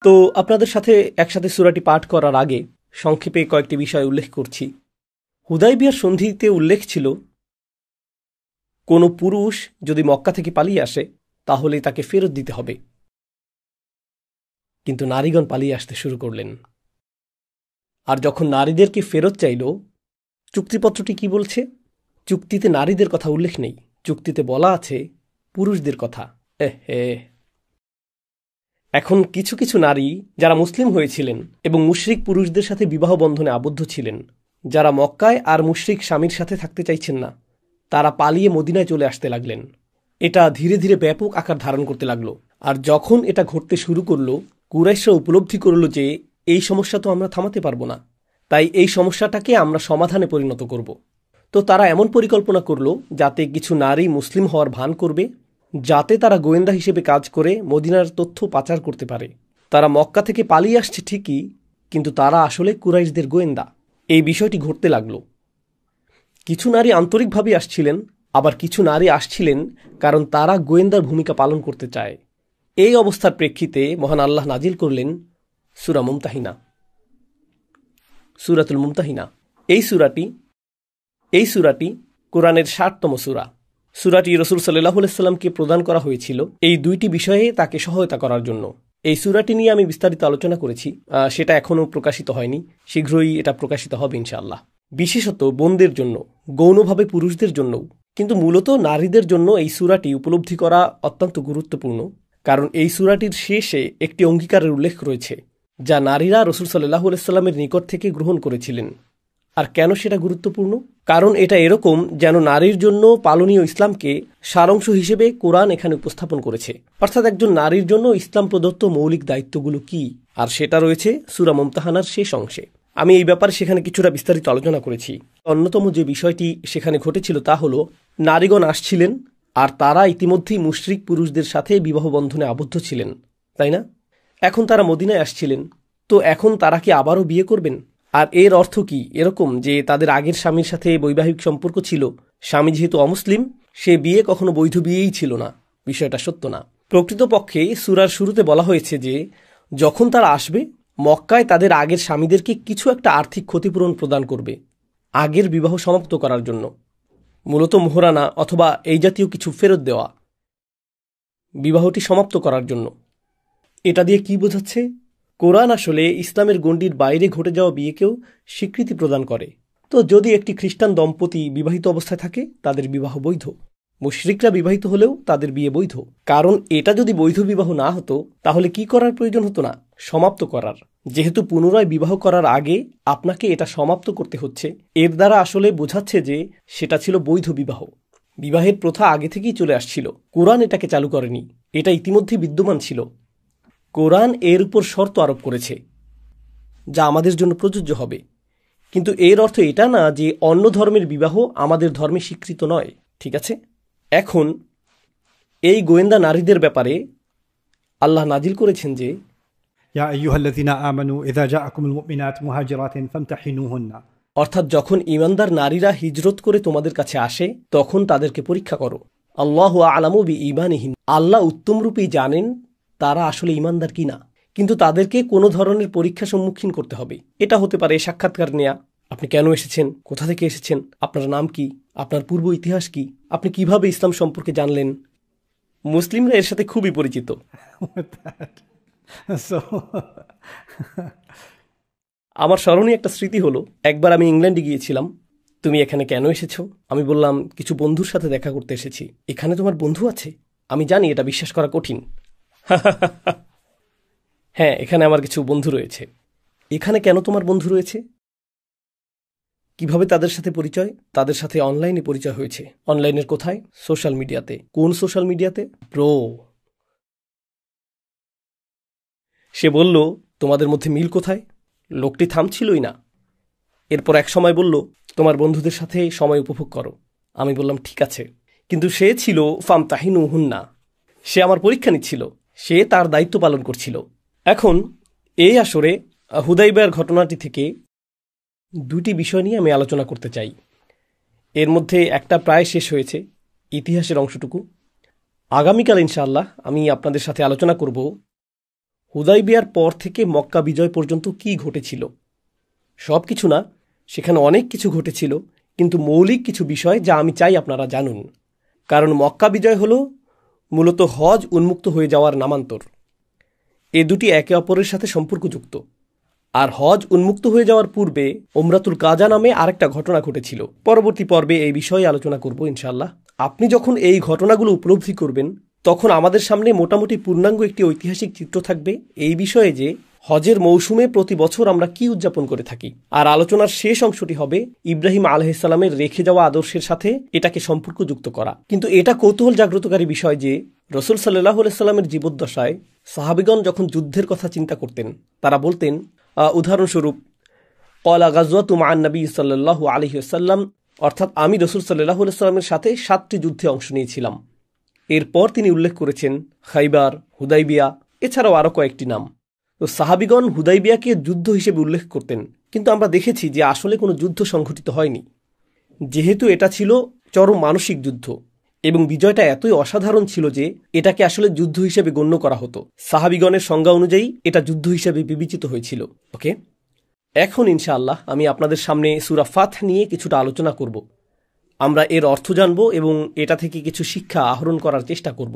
তো আপনাদের সাথে একসাথে সূরাটি পাঠ করার আগে সংক্ষেপে কয়েকটি বিষয় উল্লেখ করছি। হুদায়বিয়ার সন্ধিতে উল্লেখ ছিল কোনো পুরুষ যদি মক্কা থেকে পালিয়ে আসে তাহলে তাকে ফেরত দিতে হবে, কিন্তু নারীগণ পালিয়ে আসতে শুরু করলেন। আর যখন নারীদেরকে ফেরত চাইল, চুক্তিপত্রটি কি বলছে? চুক্তিতে নারীদের কথা উল্লেখ নেই, চুক্তিতে বলা আছে পুরুষদের কথা। এখন কিছু কিছু নারী যারা মুসলিম হয়েছিলেন এবং মুশরিক পুরুষদের সাথে বিবাহ বন্ধনে আবদ্ধ ছিলেন, যারা মক্কায় আর মুশরিক স্বামীর সাথে থাকতে চাইছেন না, তারা পালিয়ে মদিনায় চলে আসতে লাগলেন। এটা ধীরে ধীরে ব্যাপক আকার ধারণ করতে লাগলো। আর যখন এটা ঘটতে শুরু করলো, কুরাইশরা উপলব্ধি করল যে এই সমস্যা তো আমরা থামাতে পারবো না, তাই এই সমস্যাটাকে আমরা সমাধানে পরিণত করব। তো তারা এমন পরিকল্পনা করলো যাতে কিছু নারী মুসলিম হওয়ার ভান করবে, যাতে তারা গোয়েন্দা হিসেবে কাজ করে মদিনার তথ্য পাচার করতে পারে। তারা মক্কা থেকে পালিয়ে আসছে ঠিকই, কিন্তু তারা আসলে কুরাইশদের গোয়েন্দা। এই বিষয়টি ঘটতে লাগল। কিছু নারী আন্তরিকভাবে আসছিলেন, আবার কিছু নারী আসছিলেন কারণ তারা গোয়েন্দার ভূমিকা পালন করতে চায়। এই অবস্থার প্রেক্ষিতে মহান আল্লাহ নাজিল করলেন সূরা মুমতাহিনা, সূরাতুল মুমতাহিনা। এই সূরাটি কোরআনের ৬০তম সূরা। সূরাটি রাসূল সাল্লাল্লাহু আলাইহি সাল্লামকে প্রদান করা হয়েছিল এই দুইটি বিষয়ে তাকে সহায়তা করার জন্য। এই সূরাটি নিয়ে আমি বিস্তারিত আলোচনা করেছি, সেটা এখনও প্রকাশিত হয়নি, শীঘ্রই এটা প্রকাশিত হবে ইনশাআল্লাহ। বিশেষত বোনদের জন্য, গৌণভাবে পুরুষদের জন্যও, কিন্তু মূলত নারীদের জন্য এই সূরাটি উপলব্ধি করা অত্যন্ত গুরুত্বপূর্ণ, কারণ এই সূরাটির শেষে একটি অঙ্গীকারের উল্লেখ রয়েছে যা নারীরা রাসূল সাল্লাল্লাহু আলাইহি সাল্লামের নিকট থেকে গ্রহণ করেছিলেন। আর কেন সেটা গুরুত্বপূর্ণ? কারণ এটা এরকম যেন নারীর জন্য পালনীয় ইসলামকে সারাংশ হিসেবে কোরআন এখানে উপস্থাপন করেছে। অর্থাৎ একজন নারীর জন্য ইসলাম প্রদত্ত মৌলিক দায়িত্বগুলো কি, আর সেটা রয়েছে সূরা মুমতাহানার শেষ অংশে। আমি এই ব্যাপারে সেখানে কিছুটা বিস্তারিত আলোচনা করেছি। অন্যতম যে বিষয়টি সেখানে ঘটেছিল তা হলো, নারীগণ আসছিলেন আর তারা ইতিমধ্যেই মুশরিক পুরুষদের সাথে বিবাহ বন্ধনে আবদ্ধ ছিলেন, তাই না? এখন তারা মদিনায় আসছিলেন, তো এখন তারা কি আবারও বিয়ে করবেন? আর এর অর্থ কি এরকম যে তাদের আগের স্বামীর সাথে বৈবাহিক সম্পর্ক ছিল, স্বামী যেহেতু অমুসলিম, সে বিয়ে কখনো বৈধ বিয়েই ছিল না? বিষয়টা সত্য না। প্রকৃতপক্ষে সূরার শুরুতে বলা হয়েছে যে যখন তারা আসবে, মক্কায় তাদের আগের স্বামীদেরকে কিছু একটা আর্থিক ক্ষতিপূরণ প্রদান করবে আগের বিবাহ সমাপ্ত করার জন্য, মূলত মোহরানা অথবা এই জাতীয় কিছু ফেরত দেওয়া, বিবাহটি সমাপ্ত করার জন্য। এটা দিয়ে কি বোঝাচ্ছে? কোরআন আসলে ইসলামের গণ্ডির বাইরে ঘটে যাওয়া বিয়েকেও স্বীকৃতি প্রদান করে। তো যদি একটি খ্রিস্টান দম্পতি বিবাহিত অবস্থায় থাকে, তাদের বিবাহ বৈধ। মুশরিকরা বিবাহিত হলেও তাদের বিয়ে বৈধ। কারণ এটা যদি বৈধ বিবাহ না হতো, তাহলে কি করার প্রয়োজন হতো না? সমাপ্ত করার। যেহেতু পুনরায় বিবাহ করার আগে আপনাকে এটা সমাপ্ত করতে হচ্ছে, এর দ্বারা আসলে বোঝাচ্ছে যে সেটা ছিল বৈধ বিবাহ। বিবাহের প্রথা আগে থেকেই চলে আসছিল, কোরআন এটাকে চালু করেনি, এটা ইতিমধ্যে বিদ্যমান ছিল। কোরআন এর উপর শর্ত আরোপ করেছে যা আমাদের জন্য প্রযোজ্য হবে, কিন্তু এর অর্থ এটা না যে অন্য ধর্মের বিবাহ আমাদের ধর্মে স্বীকৃত নয়। ঠিক আছে? এখন এই গোয়েন্দা নারীদের ব্যাপারে আল্লাহ নাজিল করেছেন যে ইয়া আইয়ুহাল্লাযীনা আমানু ইযা জাআকুমুল মুমিনাতু মুহাজিরাতিন ফামতাহিনুহুন্না, অর্থাৎ যখন ঈমানদার নারীরা হিজরত করে তোমাদের কাছে আসে, তখন তাদেরকে পরীক্ষা করো। আল্লাহু আ'লামু বিঈমানিহিম, আল্লাহ উত্তমরূপেই জানেন তারা আসলে ঈমানদার কিনা। কিন্তু তাদেরকে কোনো ধরনের পরীক্ষা সম্মুখীন করতে হবে। এটা হতে পারে সাক্ষাৎকার নেয়া, আপনি কেন এসেছেন, কোথা থেকে এসেছেন, আপনার নাম কি, আপনার পূর্ব ইতিহাস কি, আপনি কিভাবে ইসলাম সম্পর্কে জানলেন। মুসলিমরা এর সাথে খুবই পরিচিত। আমার স্মরণীয় একটা স্মৃতি হলো, একবার আমি ইংল্যান্ডে গিয়েছিলাম। তুমি এখানে কেন এসেছো? আমি বললাম কিছু বন্ধুর সাথে দেখা করতে এসেছি। এখানে তোমার বন্ধু আছে? আমি জানি এটা বিশ্বাস করা কঠিন। হ্যাঁ, এখানে আমার কিছু বন্ধু রয়েছে। এখানে কেন তোমার বন্ধু রয়েছে? কিভাবে তাদের সাথে পরিচয়? তাদের সাথে অনলাইনে পরিচয় হয়েছে। অনলাইনের কোথায়? সোশ্যাল মিডিয়াতে। কোন সোশ্যাল মিডিয়াতে? ব্রো। সে বলল, তোমাদের মধ্যে মিল কোথায়? লোকটি থামছিলই না। এরপর এক সময় বলল, তোমার বন্ধুদের সাথে সময় উপভোগ করো। আমি বললাম ঠিক আছে, কিন্তু সে ছিল ফামতাহিনুহুন্না, সে আমার পরীক্ষা নিচ্ছিল, সে তার দায়িত্ব পালন করছিল। এখন এই আসরে হুদাইবিয়ার ঘটনাটি থেকে দুটি বিষয় নিয়ে আমি আলোচনা করতে চাই। এর মধ্যে একটা প্রায় শেষ হয়েছে, ইতিহাসের অংশটুকু। আগামীকাল ইনশাআল্লাহ আমি আপনাদের সাথে আলোচনা করব হুদাইবিয়ার পর থেকে মক্কা বিজয় পর্যন্ত কি ঘটেছিল? সব কিছু না, সেখানে অনেক কিছু ঘটেছিল, কিন্তু মৌলিক কিছু বিষয় যা আমি চাই আপনারা জানুন। কারণ মক্কা বিজয় হল মূলত হজ উন্মুক্ত হয়ে যাওয়ার নামান্তর। এ দুটি একে অপরের সাথে সম্পর্কযুক্ত। আর হজ উন্মুক্ত হয়ে যাওয়ার পূর্বে উমরাতুল কাজা নামে আরেকটা ঘটনা ঘটেছিল। পরবর্তী পর্বে এই বিষয়ে আলোচনা করব ইনশাআল্লাহ। আপনি যখন এই ঘটনাগুলো উপলব্ধি করবেন, তখন আমাদের সামনে মোটামুটি পূর্ণাঙ্গ একটি ঐতিহাসিক চিত্র থাকবে এই বিষয়ে যে হজের মৌসুমে প্রতি বছর আমরা কি উদযাপন করে থাকি। আর আলোচনার শেষ অংশটি হবে ইব্রাহিম আলাইহিসসালামের রেখে যাওয়া আদর্শের সাথে এটাকে সম্পর্কযুক্ত করা। কিন্তু এটা কৌতূহল জাগ্রতকারী বিষয় যে রাসূল সাল্লাল্লাহু আলাইহি সাল্লামের জীবদ্দশায় সাহাবীগণ যখন যুদ্ধের কথা চিন্তা করতেন, তারা বলতেন, উদাহরণস্বরূপ, ক্বালা গাযওয়াতু মা'আন নবী সাল্লাল্লাহু আলাইহি ওয়াসাল্লাম, অর্থাৎ আমি রাসূল সাল্লাল্লাহু আলাইহি সাল্লামের সাথে 7টি যুদ্ধে অংশ নিয়েছিলাম। এরপর তিনি উল্লেখ করেছেন খাইবার, হুদাইবিয়া, এছাড়াও আরও কয়েকটি নাম। তো সাহাবীগণ হুদাইবিয়াকে যুদ্ধ হিসেবে উল্লেখ করতেন, কিন্তু আমরা দেখেছি যে আসলে কোনো যুদ্ধ সংঘটিত হয়নি, যেহেতু এটা ছিল চরম মানসিক যুদ্ধ এবং বিজয়টা এতই অসাধারণ ছিল যে এটাকে আসলে যুদ্ধ হিসেবে গণ্য করা হতো। সাহাবীগণের সংজ্ঞা অনুযায়ী এটা যুদ্ধ হিসেবে বিবেচিত হয়েছিল। ওকে, এখন ইনশাআল্লাহ আমি আপনাদের সামনে সূরা ফাথ নিয়ে কিছুটা আলোচনা করব। আমরা এর অর্থ জানব এবং এটা থেকে কিছু শিক্ষা আহরণ করার চেষ্টা করব।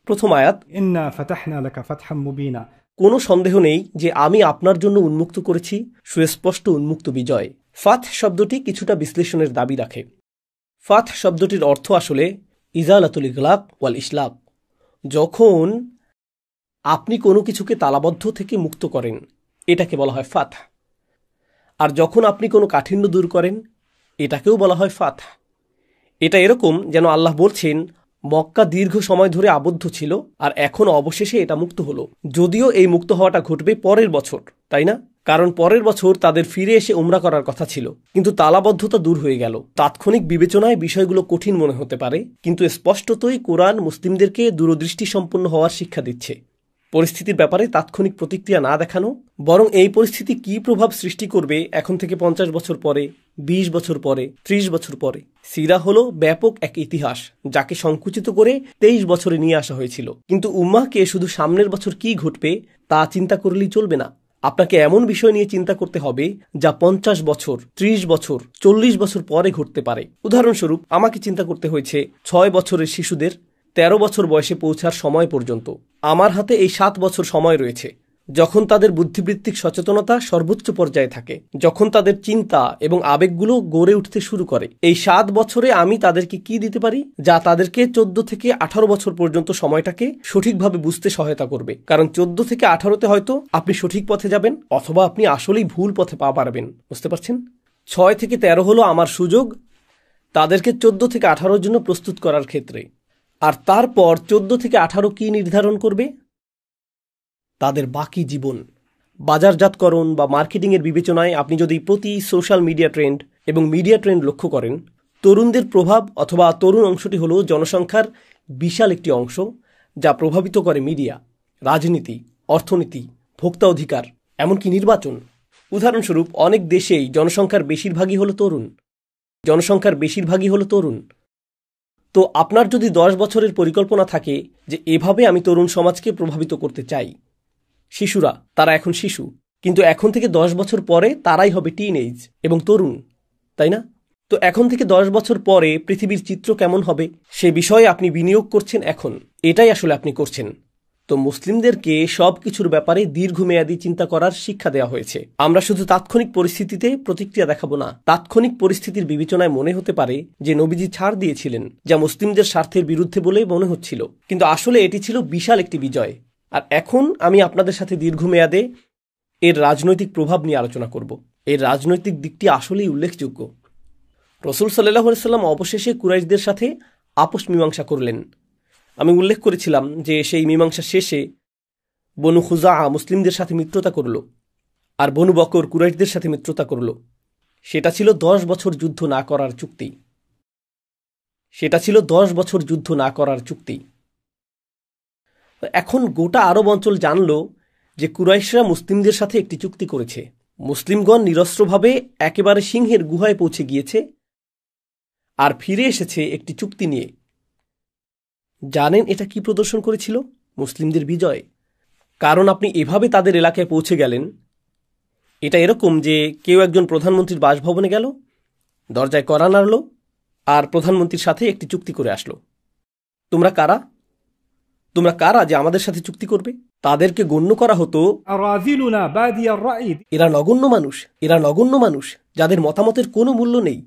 প্রথম আয়াত, ইন্না ফাতাহনা লাকা ফাতহাম মুবিনা। কোনো সন্দেহ নেই যে আমি আপনার জন্য উন্মুক্ত করেছি সুস্পষ্ট উন্মুক্ত বিজয়। ফাথ শব্দটি কিছুটা বিশ্লেষণের দাবি রাখে। ফাথ শব্দটির অর্থ আসলে ইজালাতুল ইগলাক ওয়াল ইসলাক। যখন আপনি কোনো কিছুকে তালাবদ্ধ থেকে মুক্ত করেন, এটাকে বলা হয় ফাথ। আর যখন আপনি কোনো কাঠিন্য দূর করেন, এটাকেও বলা হয় ফাথ। এটা এরকম যেন আল্লাহ বলছেন, মক্কা দীর্ঘ সময় ধরে আবদ্ধ ছিল আর এখন অবশেষে এটা মুক্ত হলো। যদিও এই মুক্ত হওয়াটা ঘটবে পরের বছর, তাই না? কারণ পরের বছর তাদের ফিরে এসে উমরা করার কথা ছিল, কিন্তু তালাবদ্ধতা দূর হয়ে গেল। তাৎক্ষণিক বিবেচনায় বিষয়গুলো কঠিন মনে হতে পারে, কিন্তু স্পষ্টতই কোরআন মুসলিমদেরকে দূরদৃষ্টি সম্পন্ন হওয়ার শিক্ষা দিচ্ছে। পরিস্থিতির ব্যাপারে তাৎক্ষণিক প্রতিক্রিয়া না দেখানো, বরং এই পরিস্থিতি কী প্রভাব সৃষ্টি করবে এখন থেকে 50 বছর পরে, 20 বছর পরে, 30 বছর পরে। সিরা হলো ব্যাপক এক ইতিহাস, যাকে সংকুচিত করে 23 বছরে নিয়ে আসা হয়েছিল। কিন্তু উম্মাহকে শুধু সামনের বছর কি ঘটবে তা চিন্তা করলেই চলবে না। আপনাকে এমন বিষয় নিয়ে চিন্তা করতে হবে যা 50 বছর, 30 বছর, 40 বছর পরে ঘটতে পারে। উদাহরণস্বরূপ, আমাকে চিন্তা করতে হয়েছে 6 বছরের শিশুদের 13 বছর বয়সে পৌঁছার সময় পর্যন্ত। আমার হাতে এই 7 বছর সময় রয়েছে, যখন তাদের বুদ্ধিবৃত্তিক সচেতনতা সর্বোচ্চ পর্যায়ে থাকে, যখন তাদের চিন্তা এবং আবেগগুলো গড়ে উঠতে শুরু করে। এই 7 বছরে আমি তাদেরকে কি দিতে পারি যা তাদেরকে 14 থেকে 18 বছর পর্যন্ত সময়টাকে সঠিকভাবে বুঝতে সহায়তা করবে। কারণ 14 থেকে 18তে হয়তো আপনি সঠিক পথে যাবেন, অথবা আপনি আসলেই ভুল পথে পা বাড়াবেন। বুঝতে পারছেন? 6 থেকে 13 হলো আমার সুযোগ তাদেরকে 14 থেকে 18 জন্য প্রস্তুত করার ক্ষেত্রে। আর তারপর 14 থেকে 18 কি নির্ধারণ করবে? তাদের বাকি জীবন। বাজারজাতকরণ বা মার্কেটিংয়ের বিবেচনায় আপনি যদি প্রতি সোশ্যাল মিডিয়া ট্রেন্ড এবং মিডিয়া ট্রেন্ড লক্ষ্য করেন, তরুণদের প্রভাব অথবা তরুণ অংশটি হলো জনসংখ্যার বিশাল একটি অংশ, যা প্রভাবিত করে মিডিয়া, রাজনীতি, অর্থনীতি, ভোক্তা অধিকার, এমনকি নির্বাচন। উদাহরণস্বরূপ, অনেক দেশেই জনসংখ্যার বেশিরভাগই হলো তরুণ। তো আপনার যদি 10 বছরের পরিকল্পনা থাকে যে এভাবে আমি তরুণ সমাজকে প্রভাবিত করতে চাই, শিশুরা, তারা এখন শিশু, কিন্তু এখন থেকে 10 বছর পরে তারাই হবে টিনএজ এবং তরুণ, তাই না? তো এখন থেকে 10 বছর পরে পৃথিবীর চিত্র কেমন হবে সে বিষয়ে আপনি বিনিয়োগ করছেন এখন। এটাই আসলে আপনি করছেন। তো মুসলিমদেরকে সব কিছুর ব্যাপারে দীর্ঘমেয়াদী চিন্তা করার শিক্ষা দেওয়া হয়েছে। আমরা শুধু তাৎক্ষণিক পরিস্থিতিতে প্রতিক্রিয়া দেখাবো না। তাৎক্ষণিক পরিস্থিতির বিবেচনায় মনে হতে পারে যে নবীজি ছাড় দিয়েছিলেন, যা মুসলিমদের স্বার্থের বিরুদ্ধে বলেই মনে হচ্ছিল, কিন্তু আসলে এটি ছিল বিশাল একটি বিজয়। আর এখন আমি আপনাদের সাথে দীর্ঘমেয়াদে এর রাজনৈতিক প্রভাব নিয়ে আলোচনা করব। এর রাজনৈতিক দিকটি আসলেই উল্লেখযোগ্য। রাসূল সাল্লাল্লাহু আলাইহি ওয়াসাল্লাম অবশেষে কুরাইশদের সাথে আপোষ মীমাংসা করলেন। আমি উল্লেখ করেছিলাম যে সেই মীমাংসা শেষে বনু খুজাআ মুসলিমদের সাথে মিত্রতা করল, আর বনু বকর কুরাইশদের সাথে মিত্রতা করল। সেটা ছিল 10 বছর যুদ্ধ না করার চুক্তি। এখন গোটা আরব অঞ্চল জানল যে কুরাইশরা মুসলিমদের সাথে একটি চুক্তি করেছে। মুসলিমগণ নিরস্ত্রভাবে একেবারে সিংহের গুহায় পৌঁছে গিয়েছে আর ফিরে এসেছে একটি চুক্তি নিয়ে। জানেন এটা কি প্রদর্শন করেছিল? মুসলিমদের বিজয়। কারণ আপনি এভাবে তাদের এলাকায় পৌঁছে গেলেন। এটা এরকম যে কেউ একজন প্রধানমন্ত্রীর বাসভবনে গেল, দরজায় কড়া নাড়ল, আর প্রধানমন্ত্রীর সাথে একটি চুক্তি করে আসলো। তোমরা কারা? তোমরা কারা যে আমাদের সাথে চুক্তি করবে? তাদেরকে গণ্য করা হতো أراذلنا بادي الرأي এরা নগণ্য মানুষ যাদের মতামতের কোনো মূল্য নেই।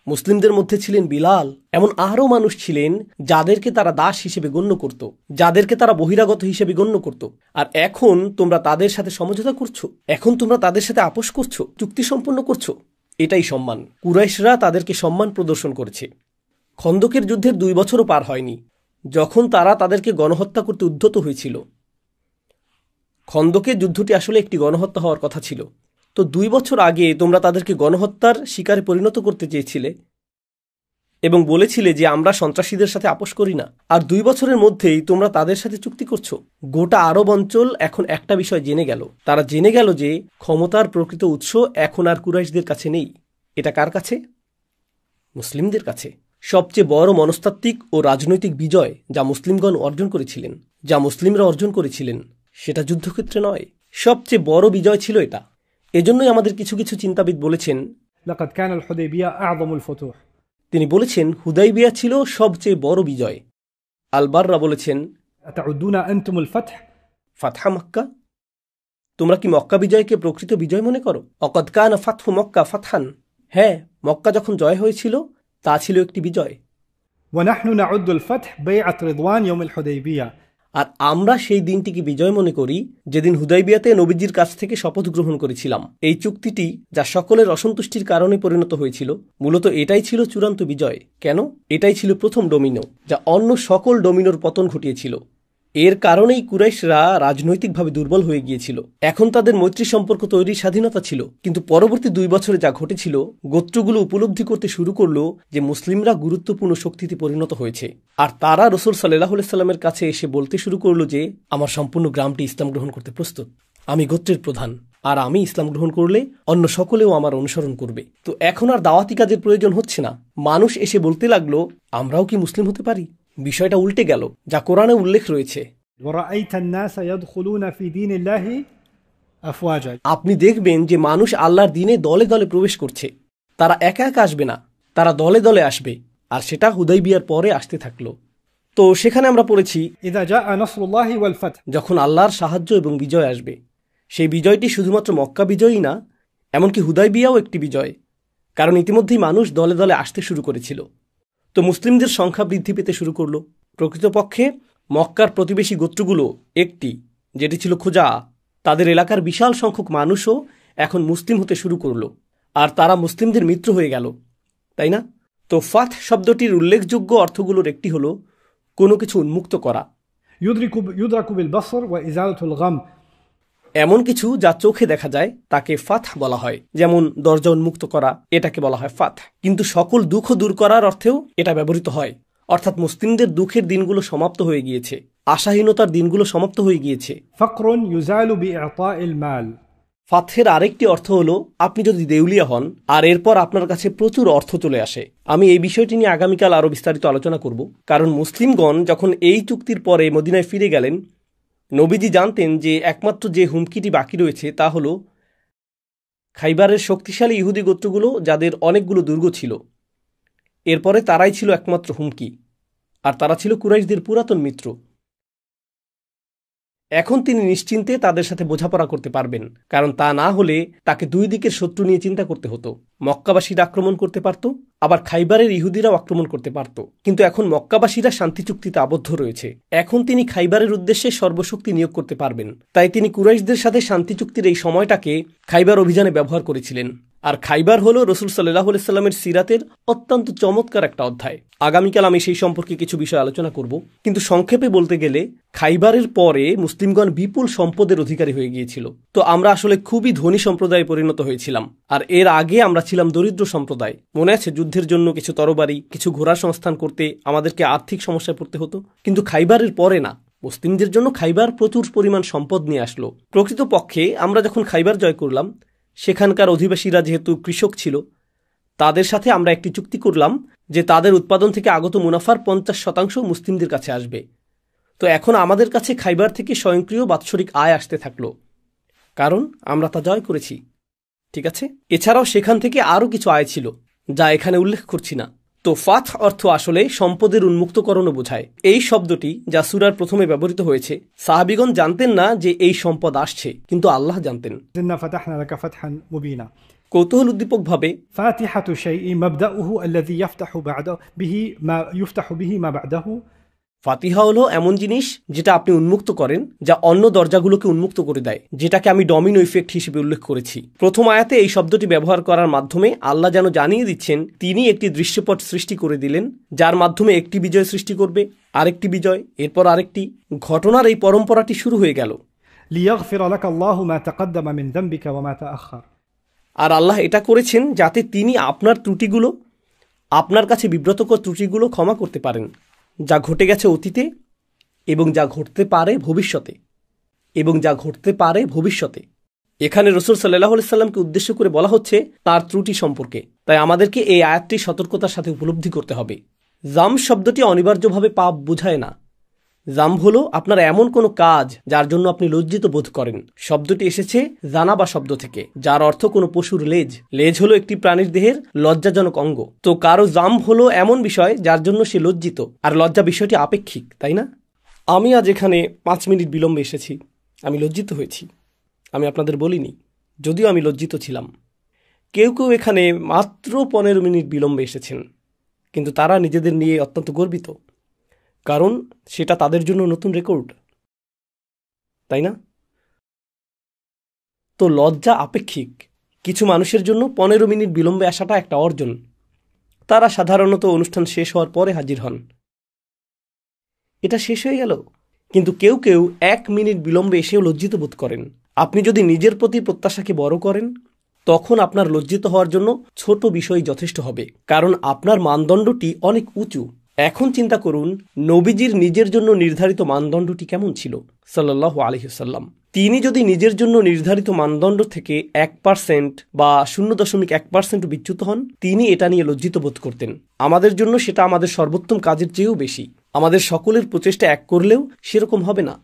মুসলিমদের মধ্যে ছিলেন বিলাল, এমন আরও মানুষ ছিলেন যাদেরকে তারা দাস হিসেবে গণ্য করত, যাদেরকে তারা বহিরাগত হিসেবে গণ্য করত। আর এখন তোমরা তাদের সাথে সমঝোতা করছো, এখন তোমরা তাদের সাথে আপোষ করছো, চুক্তি সম্পন্ন করছো। এটাই সম্মান। কুরাইশরা তাদেরকে সম্মান প্রদর্শন করেছে। খন্দকের যুদ্ধের 2 বছরও পার হয়নি যখন তারা তাদেরকে গণহত্যা করতে উদ্যত হয়েছিল। খন্দকের যুদ্ধটি আসলে একটি গণহত্যা হওয়ার কথা ছিল। তো 2 বছর আগে তোমরা তাদেরকে গণহত্যার শিকারে পরিণত করতে চেয়েছিলে এবং বলেছিলে যে আমরা সন্ত্রাসীদের সাথে আপোষ করি না। আর 2 বছরের মধ্যেই তোমরা তাদের সাথে চুক্তি করছো। গোটা আরব অঞ্চল এখন একটা বিষয় জেনে গেল। তারা জেনে গেল যে ক্ষমতার প্রকৃত উৎস এখন আর কুরাইশদের কাছে নেই। এটা কার কাছে? মুসলিমদের কাছে। সবচেয়ে বড় মনস্তাত্ত্বিক ও রাজনৈতিক বিজয় যা মুসলিমগণ অর্জন করেছিলেন, যা মুসলিমরা অর্জন করেছিলেন, সেটা যুদ্ধক্ষেত্রে নয়। সবচেয়ে বড় বিজয় ছিল এটা। এজন্যই আমাদের কিছু কিছু চিন্তাবিদ বলেছেন, لقد كان الحديبية أعظم الفتوح তিনি বলেছেন হুদাইবিয়া ছিল সবচেয়ে বড় বিজয়। আল-বাররা বলেছেন, أتعدون أنتم الفتح ফাতহা মক্কা, তোমরা কি মক্কা বিজয়কে প্রকৃত বিজয় মনে করো? অকদ কানা ফাতহু মক্কা ফাতহান, হ্যাঁ, মক্কা যখন জয় হয়েছিল তা ছিল একটি বিজয়। ونحن نعد الفتح بيعة رضوان يوم الحديبية আর আমরা সেই দিনটিকে বিজয় মনে করি যেদিন হুদাইবিয়াতে নবীজির কাছ থেকে শপথ গ্রহণ করেছিলাম। এই চুক্তিটি যা সকলের অসন্তুষ্টির কারণে পরিণত হয়েছিল, মূলত এটাই ছিল চূড়ান্ত বিজয়। কেন? এটাই ছিল প্রথম ডোমিনো যা অন্য সকল ডোমিনোর পতন ঘটিয়েছিল। এর কারণেই কুরাইশরা রাজনৈতিকভাবে দুর্বল হয়ে গিয়েছিল। এখন তাদের মৈত্রী সম্পর্ক তৈরির স্বাধীনতা ছিল, কিন্তু পরবর্তী 2 বছরে যা ঘটেছিল, গোত্রগুলো উপলব্ধি করতে শুরু করলো যে মুসলিমরা গুরুত্বপূর্ণ শক্তিতে পরিণত হয়েছে। আর তারা রাসূল সাল্লাল্লাহু আলাইহি সাল্লামের কাছে এসে বলতে শুরু করলো যে আমার সম্পূর্ণ গ্রামটি ইসলাম গ্রহণ করতে প্রস্তুত, আমি গোত্রের প্রধান, আর আমি ইসলাম গ্রহণ করলে অন্য সকলেও আমার অনুসরণ করবে। তো এখন আর দাওয়াতি কাজের প্রয়োজন হচ্ছে না। মানুষ এসে বলতে লাগলো আমরাও কি মুসলিম হতে পারি? বিষয়টা উল্টে গেল, যা কোরআনে উল্লেখ রয়েছে। ورأيت الناس يدخلون في دين الله أفواجا আপনি দেখবেন যে মানুষ আল্লাহর দ্বীনে দলে দলে প্রবেশ করছে। তারা একা একা আসবে না, তারা দলে দলে আসবে। আর সেটা হুদাইবিয়ার পরে আসতে থাকলো। তো সেখানে আমরা পড়েছি, إذا جاء نصر الله والفتح যখন আল্লাহর সাহায্য এবং বিজয় আসবে। সেই বিজয়টি শুধুমাত্র মক্কা বিজয়ই না, এমনকি হুদাইবিয়াও একটি বিজয়, কারণ ইতিমধ্যেই মানুষ দলে দলে আসতে শুরু করেছিল। তো মুসলিমদের সংখ্যা বৃদ্ধি পেতে শুরু করলো। প্রকৃতপক্ষে মক্কার প্রতিবেশী গোত্রগুলো একটি, যেটি ছিল খুজা, তাদের এলাকার বিশাল সংখ্যক মানুষও এখন মুসলিম হতে শুরু করলো, আর তারা মুসলিমদের মিত্র হয়ে গেল, তাই না? তো ফাতহ শব্দটির উল্লেখযোগ্য অর্থগুলোর একটি হলো কোনো কিছু উন্মুক্ত করা, يدرك بالبصر وإزالة الغم এমন কিছু যা চোখে দেখা যায় তাকে ফাতহ বলা হয়। যেমন দরজা উন্মুক্ত করা, এটাকে বলা হয় ফাতহ। কিন্তু সকল দুঃখ দূর করার অর্থেও এটা ব্যবহৃত হয়। অর্থাৎ মুসলিমদের দুঃখের দিনগুলো সমাপ্ত হয়ে গিয়েছে, আশাহীনতার দিনগুলো সমাপ্ত হয়ে গিয়েছে। فقر يزال بإعطاء المال ফাতহের আরেকটি অর্থ হলো আপনি যদি দেউলিয়া হন আর এরপর আপনার কাছে প্রচুর অর্থ চলে আসে। আমি এই বিষয়টি নিয়ে আগামীকাল আরও বিস্তারিত আলোচনা করব, কারণ মুসলিমগণ যখন এই চুক্তির পরে মদিনায় ফিরে গেলেন, নবীজি জানতেন যে একমাত্র যে হুমকিটি বাকি রয়েছে তা হল খাইবারের শক্তিশালী ইহুদি গোত্রগুলো, যাদের অনেকগুলো দুর্গ ছিল। এরপরে তারাই ছিল একমাত্র হুমকি, আর তারা ছিল কুরাইশদের পুরাতন মিত্র। এখন তিনি নিশ্চিন্তে তাদের সাথে বোঝাপড়া করতে পারবেন, কারণ তা না হলে তাকে 2 দিকের শত্রু নিয়ে চিন্তা করতে হতো। মক্কাবাসীরা আক্রমণ করতে পারত, আবার খাইবারের ইহুদিরাও আক্রমণ করতে পারত। কিন্তু এখন মক্কাবাসীরা শান্তি চুক্তিতে আবদ্ধ রয়েছে। এখন তিনি খাইবারের উদ্দেশ্যে সর্বশক্তি নিয়োগ করতে পারবেন। তাই তিনি কুরাইশদের সাথে শান্তি চুক্তির এই সময়টাকে খাইবার অভিযানে ব্যবহার করেছিলেন। আর খাইবার হল রাসূল সাল্লাল্লাহু আলাইহি সাল্লামের সিরাতের অত্যন্ত চমৎকার একটা অধ্যায়। আগামীকাল আমি সেই সম্পর্কে কিছু বিষয় আলোচনা করব, কিন্তু সংক্ষেপে বলতে গেলে খাইবারের পরে মুসলিমগণ বিপুল সম্পদের অধিকারী হয়ে গিয়েছিল। তো আমরা আসলে খুবই ধনী সম্প্রদায়ে পরিণত হয়েছিলাম, আর এর আগে আমরা ছিলাম দরিদ্র সম্প্রদায়। মনে আছে, যুদ্ধের জন্য কিছু তরবারি, কিছু ঘোড়া সংস্থান করতে আমাদেরকে আর্থিক সমস্যায় পড়তে হতো। কিন্তু খাইবারের পরে না, মুসলিমদের জন্য খাইবার প্রচুর পরিমাণ সম্পদ নিয়ে আসলো। প্রকৃতপক্ষে আমরা যখন খাইবার জয় করলাম, সেখানকার অধিবাসীরা যেহেতু কৃষক ছিল, তাদের সাথে আমরা একটি চুক্তি করলাম যে তাদের উৎপাদন থেকে আগত মুনাফার 50% মুসলিমদের কাছে আসবে। তো এখন আমাদের কাছে খাইবার থেকে স্বয়ংক্রিয় বাৎসরিক আয় আসতে থাকলো, কারণ আমরা তা জয় করেছি। ঠিক আছে, এছাড়াও সেখান থেকে আরও কিছু আয় ছিল যা এখানে উল্লেখ করছি না। তো ফাথ অর্থ আসলে সম্পদের উন্মুক্তকরণও বোঝায়। এই শব্দটি যা সূরার প্রথমে ব্যবহৃত হয়েছে, সাহাবীগণ জানতেন না যে এই সম্পদ আসছে, কিন্তু আল্লাহ জানতেন। إنا فتحنا لك فتحا مبينا কৌতূহল উদ্দীপকভাবে فاتحة شيء مبدأه الذي يفتح بعده به ما يفتح به ما بعده। ফাতিহা হলো এমন জিনিস যেটা আপনি উন্মুক্ত করেন, যা অন্য দরজাগুলোকে উন্মুক্ত করে দেয়, যেটাকে আমি ডমিনো ইফেক্ট হিসেবে উল্লেখ করেছি। প্রথম আয়াতে এই শব্দটি ব্যবহার করার মাধ্যমে আল্লাহ যেন জানিয়ে দিচ্ছেন তিনি একটি দৃশ্যপট সৃষ্টি করে দিলেন, যার মাধ্যমে একটি বিজয় সৃষ্টি করবে, আরেকটি বিজয়, এরপর আরেকটি। ঘটনার এই পরম্পরাটি শুরু হয়ে গেল। ليغفر لك الله ما تقدم من ذنبك وما تأخر। আর আল্লাহ এটা করেছেন যাতে তিনি আপনার ত্রুটিগুলো, আপনার কাছে বিব্রতকর ত্রুটিগুলো ক্ষমা করতে পারেন, যা ঘটে গেছে অতীতে এবং যা ঘটতে পারে ভবিষ্যতে। এখানে রাসূল সাল্লাল্লাহু আলাইহি সাল্লামকে উদ্দেশ্য করে বলা হচ্ছে তার ত্রুটি সম্পর্কে। তাই আমাদেরকে এই আয়াতটি সতর্কতার সাথে উপলব্ধি করতে হবে। জাম শব্দটি অনিবার্যভাবে পাপ বোঝায় না। জাম হলো আপনার এমন কোনো কাজ যার জন্য আপনি লজ্জিত বোধ করেন। শব্দটি এসেছে জানাবা শব্দ থেকে, যার অর্থ কোনো পশুর লেজ। লেজ হলো একটি প্রাণীর দেহের লজ্জাজনক অঙ্গ। তো কারো জাম হলো এমন বিষয় যার জন্য সে লজ্জিত, আর লজ্জা বিষয়টি আপেক্ষিক, তাই না? আমি আজ এখানে 5 মিনিট বিলম্বে এসেছি, আমি লজ্জিত হয়েছি। আমি আপনাদের বলিনি, যদিও আমি লজ্জিত ছিলাম। কেউ কেউ এখানে মাত্র 15 মিনিট বিলম্বে এসেছেন, কিন্তু তারা নিজেদের নিয়ে অত্যন্ত গর্বিত, কারণ সেটা তাদের জন্য নতুন রেকর্ড, তাই না? তো লজ্জা আপেক্ষিক। কিছু মানুষের জন্য 15 মিনিট বিলম্বে আসাটা একটা অর্জন। তারা সাধারণত অনুষ্ঠান শেষ হওয়ার পরে হাজির হন। এটা শেষ হয়ে গেল, কিন্তু কেউ কেউ 1 মিনিট বিলম্বে এসেও লজ্জিত বোধ করেন। আপনি যদি নিজের প্রতি প্রত্যাশাকে বড় করেন, তখন আপনার লজ্জিত হওয়ার জন্য ছোট বিষয় যথেষ্ট হবে, কারণ আপনার মানদণ্ডটি অনেক উঁচু। এখন চিন্তা করুন, নবীজির নিজের জন্য নির্ধারিত মানদণ্ডটি কেমন ছিল সাল্লাল্লাহু আলাইহি ওয়াসাল্লাম। তিনি যদি নিজের জন্য নির্ধারিত মানদণ্ড থেকে 1% বা 0.1% বিচ্যুত হন, তিনি এটা নিয়ে লজ্জিত বোধ করতেন। আমাদের জন্য সেটা আমাদের সর্বোত্তম কাজের চেয়েও বেশি। আমাদের সকলের প্রচেষ্টা এক করলেও সেরকম হবে না।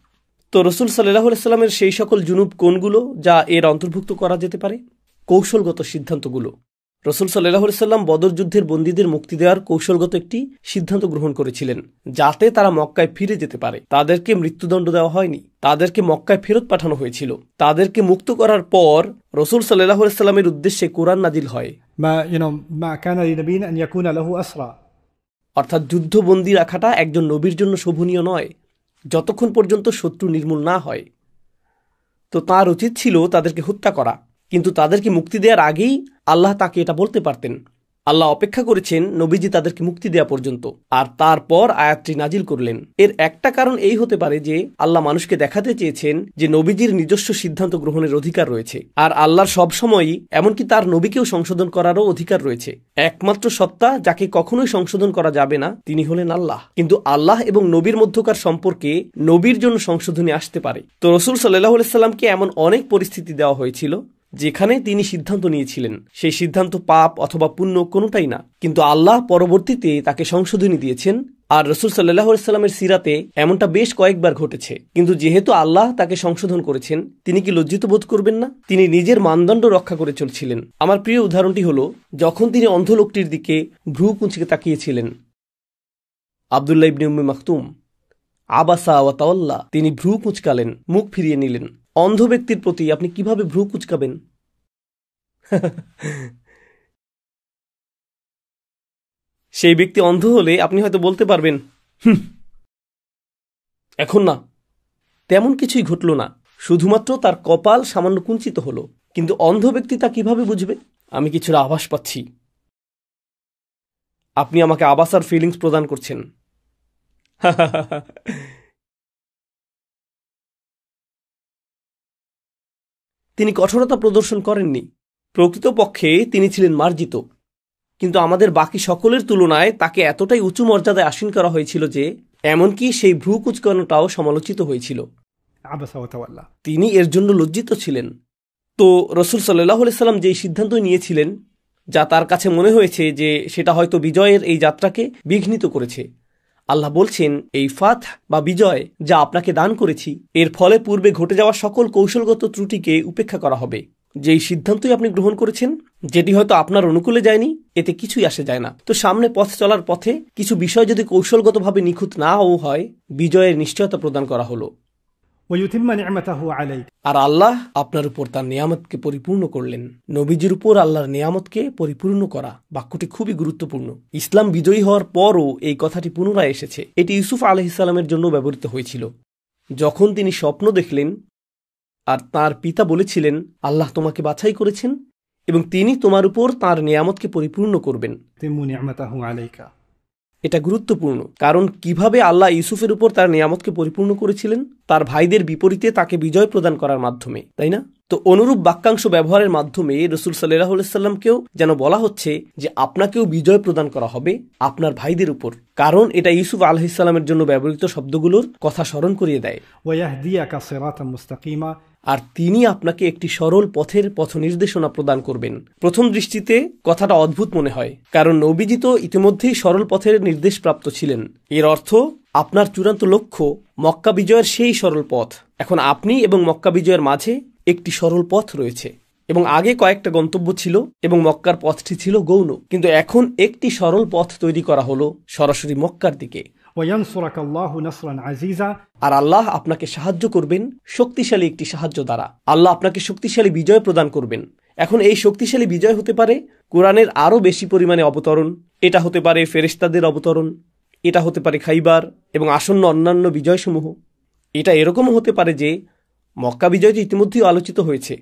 তো রাসূল সাল্লাল্লাহু আলাইহি ওয়াসাল্লামের সেই সকল জুনুব কোনগুলো যা এর অন্তর্ভুক্ত করা যেতে পারে? কৌশলগত সিদ্ধান্তগুলো। রাসূল সাল্লাল্লাহু আলাইহি ওয়াসাল্লাম বদর যুদ্ধের বন্দীদের মুক্তি দেওয়ার কৌশলগত একটি সিদ্ধান্ত গ্রহণ করেছিলেন, যাতে তারা মক্কায় ফিরে যেতে পারে। তাদেরকে মৃত্যুদণ্ড দেওয়া হয়নি, তাদেরকে মক্কায় ফেরত পাঠানো হয়েছিল। তাদেরকে মুক্ত করার পর রাসূল সাল্লাল্লাহু আলাইহি ওয়াসাল্লামের উদ্দেশ্যে কোরআন নাজিল হয়। ما كان لنبي أن يكون له أسرى। অর্থাৎ যুদ্ধবন্দী রাখাটা একজন নবীর জন্য শোভনীয় নয়, যতক্ষণ পর্যন্ত শত্রু নির্মূল না হয়। তো তার উচিত ছিল তাদেরকে হত্যা করা, কিন্তু তাদেরকে মুক্তি দেওয়ার আগেই আল্লাহ তাকে এটা বলতে পারতেন। আল্লাহ অপেক্ষা করেছেন নবীজি তাদেরকে মুক্তি দেওয়া পর্যন্ত, আর তারপর আয়াতটি নাজিল করলেন। এর একটা কারণ এই হতে পারে যে আল্লাহ মানুষকে দেখাতে চেয়েছেন যে নবীজির নিজস্ব সিদ্ধান্ত গ্রহণের অধিকার রয়েছে, আর আল্লাহর সবসময়ই, এমনকি তার নবীকেও সংশোধন করারও অধিকার রয়েছে। একমাত্র সত্তা যাকে কখনোই সংশোধন করা যাবে না, তিনি হলেন আল্লাহ। কিন্তু আল্লাহ এবং নবীর মধ্যকার সম্পর্কে নবীর জন্য সংশোধনী আসতে পারে। তো রাসূল সাল্লাল্লাহু আলাইহি সাল্লামকে এমন অনেক পরিস্থিতি দেওয়া হয়েছিল যেখানে তিনি সিদ্ধান্ত নিয়েছিলেন। সেই সিদ্ধান্ত পাপ অথবা পুণ্য কোনোটাই না, কিন্তু আল্লাহ পরবর্তীতে তাকে সংশোধনী দিয়েছেন। আর রাসূল সাল্লাল্লাহু আলাইহি সাল্লামের সিরাতে এমনটা বেশ কয়েকবার ঘটেছে। কিন্তু যেহেতু আল্লাহ তাকে সংশোধন করেছেন, তিনি কি লজ্জিত বোধ করবেন না? তিনি নিজের মানদণ্ড রক্ষা করে চলছিলেন। আমার প্রিয় উদাহরণটি হলো যখন তিনি অন্ধ লোকটির দিকে ভ্রু কুঁচকে তাকিয়েছিলেন। আব্দুল্লাহ ইবনে উম্মে মাকতুম, আবাসা ওয়া তাওয়াল্লা, তিনি ভ্রু কুঁচকালেন, মুখ ফিরিয়ে নিলেন। অন্ধ ব্যক্তির প্রতি আপনি কিভাবে ভ্রু কুঁচকাবেন? সেই ব্যক্তি অন্ধ হলে আপনি হয়তো বলতে পারবেন, এখন না, তেমন কিছুই ঘটল না, শুধুমাত্র তার কপাল সামান্য কুঞ্চিত হলো। কিন্তু অন্ধ ব্যক্তি তা কিভাবে বুঝবে? আমি কিছুটা আভাস পাচ্ছি। আপনি আমাকে আবাসার ফিলিংস প্রদান করছেন। তিনি কঠোরতা প্রদর্শন করেননি, প্রকৃতপক্ষে তিনি ছিলেন মার্জিত। কিন্তু আমাদের বাকি সকলের তুলনায় তাকে এতটাই উঁচু মর্যাদায় আসীন করা হয়েছিল যে এমনকি সেই ভ্রু কুঁচকানোটাও সমালোচিত হয়েছিল। তিনি এর জন্য লজ্জিত ছিলেন। তো রাসূল সাল্লাল্লাহু আলাইহি সাল্লাম যেই সিদ্ধান্ত নিয়েছিলেন, যা তার কাছে মনে হয়েছে যে সেটা হয়তো বিজয়ের এই যাত্রাকে বিঘ্নিত করেছে, আল্লাহ বলছেন, এই ফাত বা বিজয় যা আপনাকে দান করেছি, এর ফলে পূর্বে ঘটে যাওয়া সকল কৌশলগত ত্রুটিকে উপেক্ষা করা হবে। যেই সিদ্ধান্তই আপনি গ্রহণ করেছেন, যেটি হয়তো আপনার অনুকূলে যায়নি, এতে কিছুই আসে যায় না। তো সামনে পথ চলার পথে কিছু বিষয় যদি কৌশলগতভাবে নিখুঁত নাও হয়, বিজয়ের নিশ্চয়তা প্রদান করা হলো। ويتم نعمته عليك। আর আল্লাহ আপনার উপর তার নিয়ামতকে পরিপূর্ণ করলেন। নবীজির উপর আল্লাহর নিয়ামতকে পরিপূর্ণ করা বাক্যটি খুবই গুরুত্বপূর্ণ। ইসলাম বিজয়ী হওয়ার পরও এই কথাটি পুনরায় এসেছে। এটি ইউসুফ আলাইহিসসালামের জন্য ব্যবহৃত হয়েছিল। যখন তিনি স্বপ্ন দেখলেন আর তার পিতা বলেছিলেন, আল্লাহ তোমাকে বাছাই করেছেন এবং তিনি তোমার উপর তার নিয়ামতকে পরিপূর্ণ করবেন। يتم نعمته عليك। এটা গুরুত্বপূর্ণ, কারণ কিভাবে আল্লাহ ইউসুফের উপর তার নিয়ামতকে পরিপূর্ণ করেছিলেন, তার ভাইদের বিপরীতে তাকে বিজয় প্রদান করার মাধ্যমে, তাই না? তো অনুরূপ বাক্যাংশ ব্যবহারের মাধ্যমে রাসূল সাল্লাল্লাহু আলাইহি ওয়াসাল্লামকেও যেন বলা হচ্ছে যে আপনাকেও বিজয় প্রদান করা হবে আপনার ভাইদের উপর, কারণ এটা ইউসুফ আলাইহিস সালামের জন্য ব্যবহৃত শব্দগুলোর কথা স্মরণ করিয়ে দেয়। ويهديك صراطا مستقيما। আর তিনি আপনাকে একটি সরল পথের পথ নির্দেশনা প্রদান করবেন। প্রথম দৃষ্টিতে কথাটা অদ্ভুত মনে হয়, কারণ নবীজি তো ইতিমধ্যেই সরল পথের নির্দেশপ্রাপ্ত ছিলেন। এর অর্থ আপনার চূড়ান্ত লক্ষ্য মক্কা বিজয়ের সেই সরল পথ। এখন আপনি এবং মক্কা বিজয়ের মাঝে একটি সরল পথ রয়েছে, এবং আগে কয়েকটা গন্তব্য ছিল এবং মক্কার পথটি ছিল গৌণ, কিন্তু এখন একটি সরল পথ তৈরি করা হলো সরাসরি মক্কার দিকে। وينصرك الله نصرا عزيزا। আর আল্লাহ আপনাকে সাহায্য করবেন শক্তিশালী একটি সাহায্য দ্বারা। আল্লাহ আপনাকে শক্তিশালী বিজয় প্রদান করবেন। এখন এই শক্তিশালী বিজয় হতে পারে কোরআনের আরও বেশি পরিমাণে অবতরণ, এটা হতে পারে ফেরেশতাদের অবতরণ, এটা হতে পারে খাইবার এবং আসন্ন অন্যান্য বিজয়সমূহ। এটা এরকমও হতে পারে যে মক্কা বিজয়টি ইতিমধ্যেই আলোচিত হয়েছে,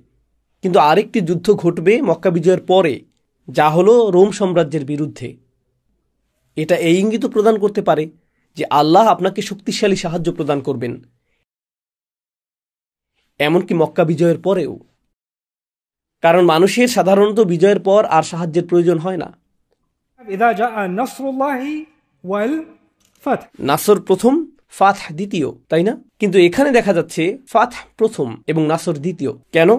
কিন্তু আরেকটি যুদ্ধ ঘটবে মক্কা বিজয়ের পরে, যা হলো রোম সাম্রাজ্যের বিরুদ্ধে। এটা এই ইঙ্গিত প্রদান করতে পারে যে আল্লাহ আপনাকে শক্তিশালী সাহায্য প্রদান করবেন, এমনকি মক্কা বিজয়ের পরেও। কারণ মানুষের সাধারণত বিজয়ের পর আর সাহায্যের প্রয়োজন হয় না। إذا جاء نصر الله والفتح। নাসর প্রথম, ফাতহ দ্বিতীয়, তাই না? কিন্তু এখানে দেখা যাচ্ছে ফাতহ প্রথম এবং নাসর দ্বিতীয়। কেন?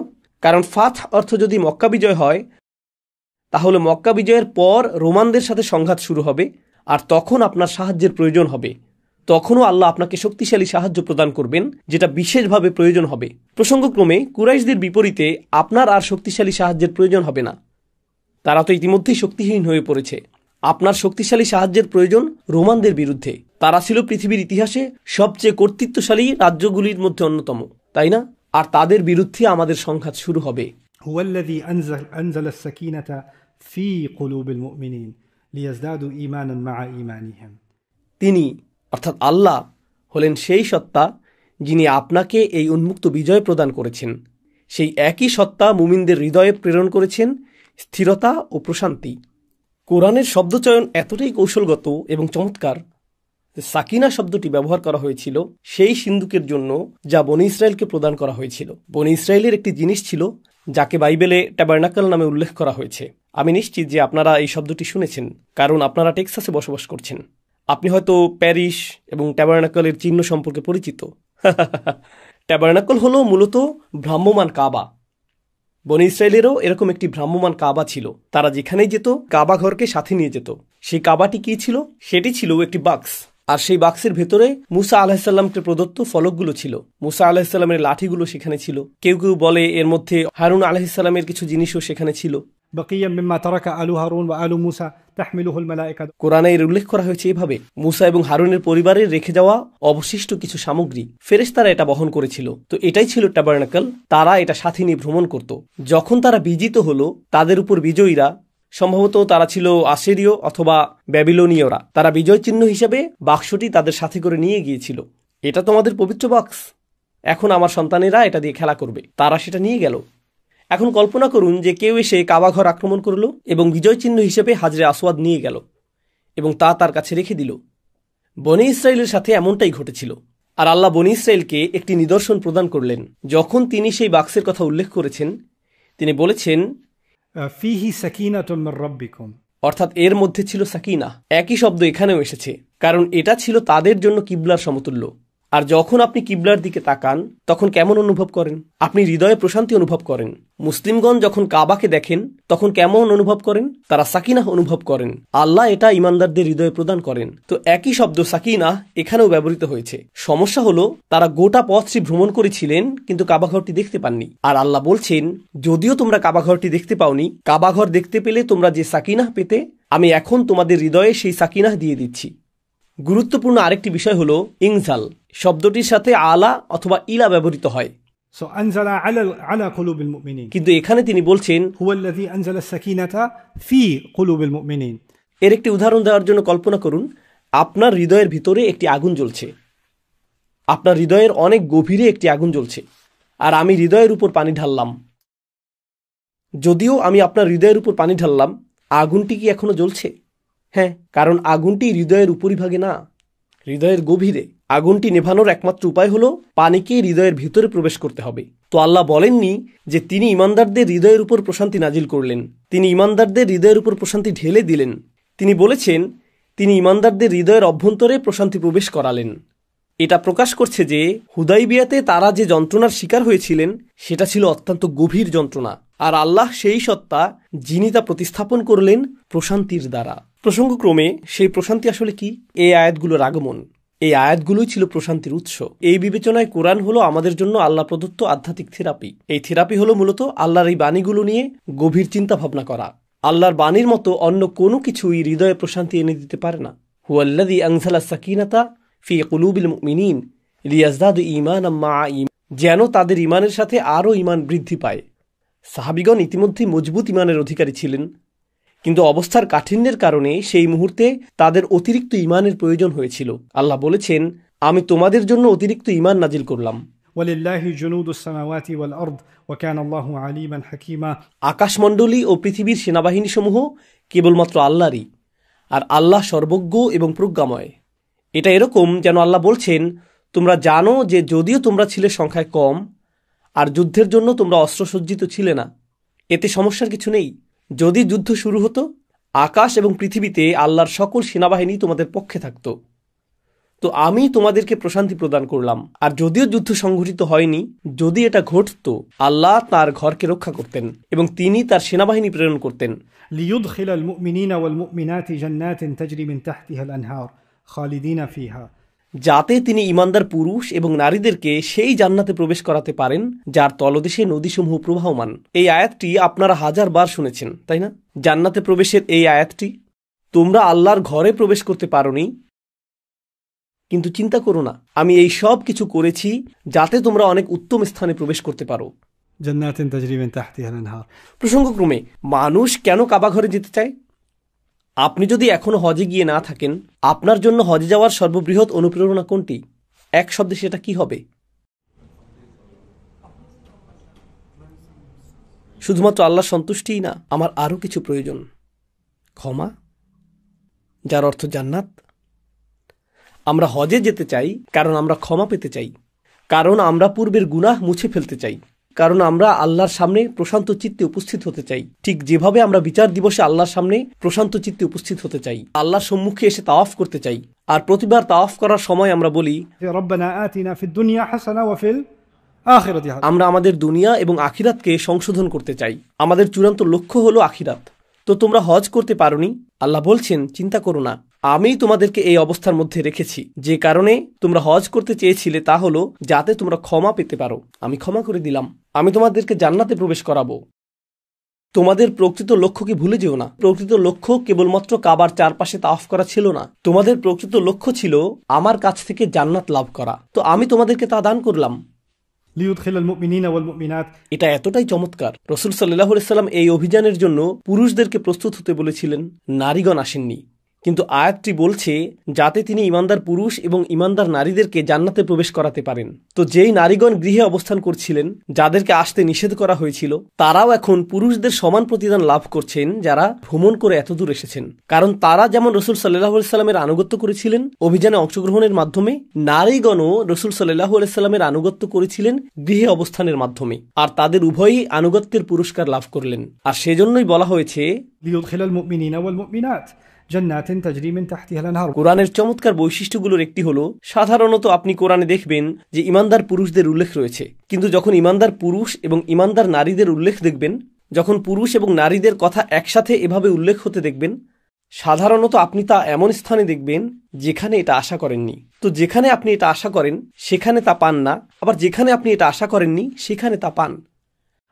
কারণ ফাতহ অর্থ যদি মক্কা বিজয় হয়, তাহলে মক্কা বিজয়ের পর রোমানদের সাথে সংঘাত শুরু হবে, আর তখন আপনার সাহায্যের প্রয়োজন হবে। তখনও আল্লাহ আপনাকে শক্তিশালী সাহায্য প্রদান করবেন, যেটা বিশেষভাবে প্রয়োজন হবে। প্রসঙ্গক্রমে কুরাইশদের বিপরীতে আপনার আর শক্তিশালী সাহায্যের প্রয়োজন হবে না। তারা তো ইতিমধ্যেই শক্তিহীন হয়ে পড়েছে। আপনার শক্তিশালী সাহায্যের প্রয়োজন রোমানদের বিরুদ্ধে। তারা ছিল পৃথিবীর ইতিহাসে সবচেয়ে কর্তৃত্বশালী রাজ্যগুলির মধ্যে অন্যতম, তাই না? আর তাদের বিরুদ্ধে আমাদের সংঘাত শুরু হবে। هو الذي أنزل السكينة في قلوب المؤمنين ليزدادوا إيمانا مع إيمانهم। তিনি অর্থাৎ আল্লাহ হলেন সেই সত্তা যিনি আপনাকে এই উন্মুক্ত বিজয় প্রদান করেছেন। সেই একই সত্তা মুমিনদের হৃদয়ে প্রেরণ করেছেন স্থিরতা ও প্রশান্তি। কোরআনের শব্দচয়ন এতটাই কৌশলগত এবং চমৎকার যে সাকিনা শব্দটি ব্যবহার করা হয়েছিল সেই সিন্দুকের জন্য যা বনি ইসরায়েলকে প্রদান করা হয়েছিল। বনি ইসরায়েলের একটি জিনিস ছিল যাকে বাইবেলে ট্যাবারনাকল নামে উল্লেখ করা হয়েছে। আমি নিশ্চিত যে আপনারা এই শব্দটি শুনেছেন, কারণ আপনারা টেক্সাসে বসবাস করছেন। আপনি হয়তো প্যারিস এবং ট্যাবারনাকলের চিহ্ন সম্পর্কে পরিচিত। ট্যাবারনাকল হলো মূলত ভ্রাম্যমান কাবা। বনি ইসরায়েলেরও এরকম একটি ভ্রাম্যমান কাবা ছিল। তারা যেখানেই যেত কাবা ঘরকে সাথে নিয়ে যেত। সেই কাবাটি কি ছিল? সেটি ছিল একটি বাক্স, আর সেই বাক্সের ভেতরে মুসা আলাহিসাল্লামকে প্রদত্ত ফলকগুলো ছিল। মুসা আলাহিসাল্লামের লাঠিগুলো সেখানে ছিল। কেউ কেউ বলে এর মধ্যে হারুন আলাহিসাল্লামের কিছু জিনিসও সেখানে ছিল। بقيا مما ترك آل هارون وآل موسى تحمله الملائكة। কোরআনে এর উল্লেখ করা হয়েছে এভাবে, মুসা এবং হারুনের পরিবারের রেখে যাওয়া অবশিষ্ট কিছু সামগ্রী ফেরেশতারা এটা বহন করেছিল। তো এটাই ছিল ট্যাবারনাকল। তারা এটা সাথে নিয়ে ভ্রমণ করত। যখন তারা বিজিত হলো, তাদের উপর বিজয়ীরা, সম্ভবত তারা ছিল আসিরীয় অথবা ব্যাবিলনীয়রা, তারা বিজয় চিহ্ন হিসেবে বাক্সটি তাদের সাথে করে নিয়ে গিয়েছিল। এটা তোমাদের পবিত্র বাক্স, এখন আমার সন্তানেরা এটা দিয়ে খেলা করবে। তারা সেটা নিয়ে গেল। এখন কল্পনা করুন যে কেউ এসে কাবা ঘর আক্রমণ করলো এবং বিজয় চিহ্ন হিসেবে হাজরে আসওয়াদ নিয়ে গেল এবং তা তার কাছে রেখে দিল। বনি ইসরায়েলের সাথে এমনটাই ঘটেছিল। আর আল্লাহ বনি ইসরায়েলকে একটি নিদর্শন প্রদান করলেন। যখন তিনি সেই বাক্সের কথা উল্লেখ করেছেন, তিনি বলেছেন ফিহি সাকিনাতুম মির রাব্বিকুম, অর্থাৎ এর মধ্যে ছিল সাকিনা। একই শব্দ এখানেও এসেছে, কারণ এটা ছিল তাদের জন্য কিবলার সমতুল্য। আর যখন আপনি কিবলার দিকে তাকান, তখন কেমন অনুভব করেন? আপনি হৃদয়ে প্রশান্তি অনুভব করেন। মুসলিমগণ যখন কাবাকে দেখেন তখন কেমন অনুভব করেন? তারা সাকিনাহ অনুভব করেন। আল্লাহ এটা ইমানদারদের হৃদয়ে প্রদান করেন। তো একই শব্দ সাকিনাহ এখানেও ব্যবহৃত হয়েছে। সমস্যা হলো তারা গোটা পথটি ভ্রমণ করেছিলেন কিন্তু কাবাঘরটি দেখতে পাননি। আর আল্লাহ বলছেন, যদিও তোমরা কাবাঘরটি দেখতে পাওনি, কাবাঘর দেখতে পেলে তোমরা যে সাকিনাহ পেতে, আমি এখন তোমাদের হৃদয়ে সেই সাকিনাহ দিয়ে দিচ্ছি। গুরুত্বপূর্ণ আরেকটি বিষয় হলো ইনজাল শব্দটির সাথে আলা অথবা ইলা ব্যবহৃত হয়। So أنزل على قلوب المؤمنين. কিন্তু এখানে তিনি বলছেন هو الذي أنزل السكينة في قلوب المؤمنين. এর একটি উদাহরণ দেওয়ার জন্য কল্পনা করুন, আপনার হৃদয়ের ভিতরে একটি আগুন জ্বলছে। আপনার হৃদয়ের অনেক গভীরে একটি আগুন জ্বলছে, আর আমি হৃদয়ের উপর পানি ঢাললাম। যদিও আমি আপনার হৃদয়ের উপর পানি ঢাললাম, আগুনটি কি এখনো জ্বলছে? হ্যাঁ, কারণ আগুনটি হৃদয়ের উপরিভাগে না, হৃদয়ের গভীরে। আগুনটি নেভানোর একমাত্র উপায় হলো পানিকে হৃদয়ের ভিতরে প্রবেশ করতে হবে। তো আল্লাহ বলেননি যে তিনি ইমানদারদের হৃদয়ের উপর প্রশান্তি নাজিল করলেন, তিনি ইমানদারদের হৃদয়ের উপর প্রশান্তি ঢেলে দিলেন। তিনি বলেছেন তিনি ইমানদারদের হৃদয়ের অভ্যন্তরে প্রশান্তি প্রবেশ করালেন। এটা প্রকাশ করছে যে হুদাইবিয়াতে তারা যে যন্ত্রণার শিকার হয়েছিলেন সেটা ছিল অত্যন্ত গভীর যন্ত্রণা, আর আল্লাহ সেই সত্তা যিনি তা প্রতিস্থাপন করলেন প্রশান্তির দ্বারা। প্রসঙ্গক্রমে সেই প্রশান্তি আসলে কি? এই আয়াতগুলোর আগমন, এই আয়াতগুলোই ছিল প্রশান্তির উৎস। এই বিবেচনায় কোরআন হলো আমাদের জন্য আল্লাহ প্রদত্ত আধ্যাত্মিক থেরাপি। এই থেরাপি হলো মূলত আল্লাহর এই বাণীগুলো নিয়ে গভীর চিন্তা ভাবনা করা। আল্লাহর বাণীর মতো অন্য কোনো কিছুই হৃদয়ে প্রশান্তি এনে দিতে পারে না। হুয়াল্লাযী আনজালা সাকিনাতা ফি কুলুবিল মুমিনিন লিয়াজদাদু ঈমানাম মা'a ঈমান, যেন তাদের ঈমানের সাথে আরও ঈমান বৃদ্ধি পায়। সাহাবীগণ ইতিমধ্যে মজবুত ঈমানের অধিকারী ছিলেন, কিন্তু অবস্থার কাঠিন্যের কারণে সেই মুহূর্তে তাদের অতিরিক্ত ঈমানের প্রয়োজন হয়েছিল। আল্লাহ বলেছেন, আমি তোমাদের জন্য অতিরিক্ত ঈমান নাজিল করলাম। ওয়ালিল্লাহি জুনুদুস সামাওয়াতি ওয়াল আরদ ওয়া কানা আল্লাহু আলিমান হাকীমা। আকাশমণ্ডলী ও পৃথিবীর সেনাবাহিনী সমূহ কেবলমাত্র আল্লাহরই, আর আল্লাহ সর্বজ্ঞ এবং প্রজ্ঞাময়। এটা এরকম যেন আল্লাহ বলছেন, তোমরা জানো যে যদিও তোমরা ছিলে সংখ্যায় কম আর যুদ্ধের জন্য তোমরা অস্ত্রসজ্জিত ছিলে না, এতে সমস্যার কিছু নেই। যদি যুদ্ধ শুরু হতো, আকাশ এবং পৃথিবীতে আল্লাহর সকল সেনাবাহিনী তোমাদের পক্ষে থাকত, তো আমি তোমাদেরকে প্রশান্তি প্রদান করলাম। আর যদিও যুদ্ধ সংঘটিত হয়নি, যদি এটা ঘটত, আল্লাহ তার ঘরকে রক্ষা করতেন এবং তিনি তার সেনাবাহিনী প্রেরণ করতেন। লিইউদখিলাল মুমিনিনা ওয়াল মুমিনাতি জান্নাতিন তাজরি মিন তাহতিহাল আনহার খালিদিনা ফিহা, যাতে তিনি ইমানদার পুরুষ এবং নারীদেরকে সেই জান্নাতে প্রবেশ করাতে পারেন যার তলদেশে নদীসমূহ প্রবাহমান। এই আয়াতটি আপনারা 1000 বার শুনেছেন, তাই না? জান্নাতে প্রবেশের এই আয়াতটি। তোমরা আল্লাহর ঘরে প্রবেশ করতে পারোনি, কিন্তু চিন্তা করো না, আমি এই সব কিছু করেছি যাতে তোমরা অনেক উত্তম স্থানে প্রবেশ করতে পারো। জান্নাতিন তাজরি মিন তাহতিহাল আনহার। প্রসঙ্গক্রমে, মানুষ কেন কাবা ঘরে যেতে চায়? আপনি যদি এখনো হজে গিয়ে না থাকেন, আপনার জন্য হজে যাওয়ার সর্ববৃহৎ অনুপ্রেরণা কোনটি? এক শব্দে সেটা কি হবে? শুধুমাত্র আল্লাহর সন্তুষ্টিই না, আমার আরও কিছু প্রয়োজন। ক্ষমা, যার অর্থ জান্নাত। আমরা হজে যেতে চাই কারণ আমরা ক্ষমা পেতে চাই, কারণ আমরা পূর্বের গুনাহ মুছে ফেলতে চাই, কারণ আমরা আল্লাহর সামনে প্রশান্ত চিত্তে উপস্থিত হতে চাই। ঠিক যেভাবে আমরা বিচার দিবসে আল্লাহর সামনে প্রশান্ত চিত্তে উপস্থিত হতে চাই, আল্লাহর সম্মুখে এসে তাওয়াফ করতে চাই। আর প্রতিবার তাওয়াফ করার সময় আমরা বলি, রব্বানা আতিনা ফিদ দুনিয়া হাসানা ওয়া ফিল আখিরাতি হাসানা। আমরা আমাদের দুনিয়া এবং আখিরাতকে সংশোধন করতে চাই। আমাদের চূড়ান্ত লক্ষ্য হলো আখিরাত। তো তোমরা হজ করতে পারোনি, আল্লাহ বলছেন, চিন্তা করো না, আমি তোমাদেরকে এই অবস্থার মধ্যে রেখেছি। যে কারণে তোমরা হজ করতে চেয়েছিলে তা হলো যাতে তোমরা ক্ষমা পেতে পারো। আমি ক্ষমা করে দিলাম, আমি তোমাদেরকে জান্নাতে প্রবেশ করাবো। তোমাদের প্রকৃত লক্ষ্যকে ভুলে যেও না। প্রকৃত লক্ষ্য কেবলমাত্র কাবার চারপাশে তাওয়াফ করা ছিল না, তোমাদের প্রকৃত লক্ষ্য ছিল আমার কাছ থেকে জান্নাত লাভ করা। তো আমি তোমাদেরকে তা দান করলাম। লিইউদখিলাল মুমিনিনা ওয়াল মুমিনাত। এটা এতটাই চমৎকার। রাসূল সাল্লাল্লাহু আলাইহি সাল্লাম এই অভিযানের জন্য পুরুষদেরকে প্রস্তুত হতে বলেছিলেন, নারীগণ আসেননি। কিন্তু আয়াতটি বলছে যাতে তিনি ইমানদার পুরুষ এবং ইমানদার নারীদেরকে জান্নাতে প্রবেশ করাতে পারেন। তো যেই নারীগণ গৃহে অবস্থান করছিলেন, যাদেরকে আসতে নিষেধ করা হয়েছিল, তারাও এখন পুরুষদের সমান প্রতিদান লাভ করছেন যারা ভ্রমণ করে এতদূর এসেছেন। কারণ তারা যেমন রাসূল সাল্লাল্লাহু আলাইহি সাল্লামের আনুগত্য করেছিলেন অভিযানে অংশগ্রহণের মাধ্যমে, নারীগণও রাসূল সাল্লাল্লাহু আলাইহি সাল্লামের আনুগত্য করেছিলেন গৃহে অবস্থানের মাধ্যমে, আর তাদের উভয়ই আনুগত্যের পুরস্কার লাভ করলেন। আর সেজন্যই বলা হয়েছে লিইউদখিলাল মুমিনিনা ওয়াল মুমিনাত جنات تجري من تحتها الأنهار. কোরআনের চমৎকার বৈশিষ্ট্যগুলোর একটি হলো, সাধারণত আপনি কোরআনে দেখবেন যে ইমানদার পুরুষদের উল্লেখ রয়েছে, কিন্তু যখন ইমানদার পুরুষ এবং ইমানদার নারীদের উল্লেখ দেখবেন, যখন পুরুষ এবং নারীদের কথা একসাথে এভাবে উল্লেখ হতে দেখবেন, সাধারণত আপনি তা এমন স্থানে দেখবেন যেখানে এটা আশা করেননি। তো যেখানে আপনি এটা আশা করেন সেখানে তা পান না, আবার যেখানে আপনি এটা আশা করেননি সেখানে তা পান।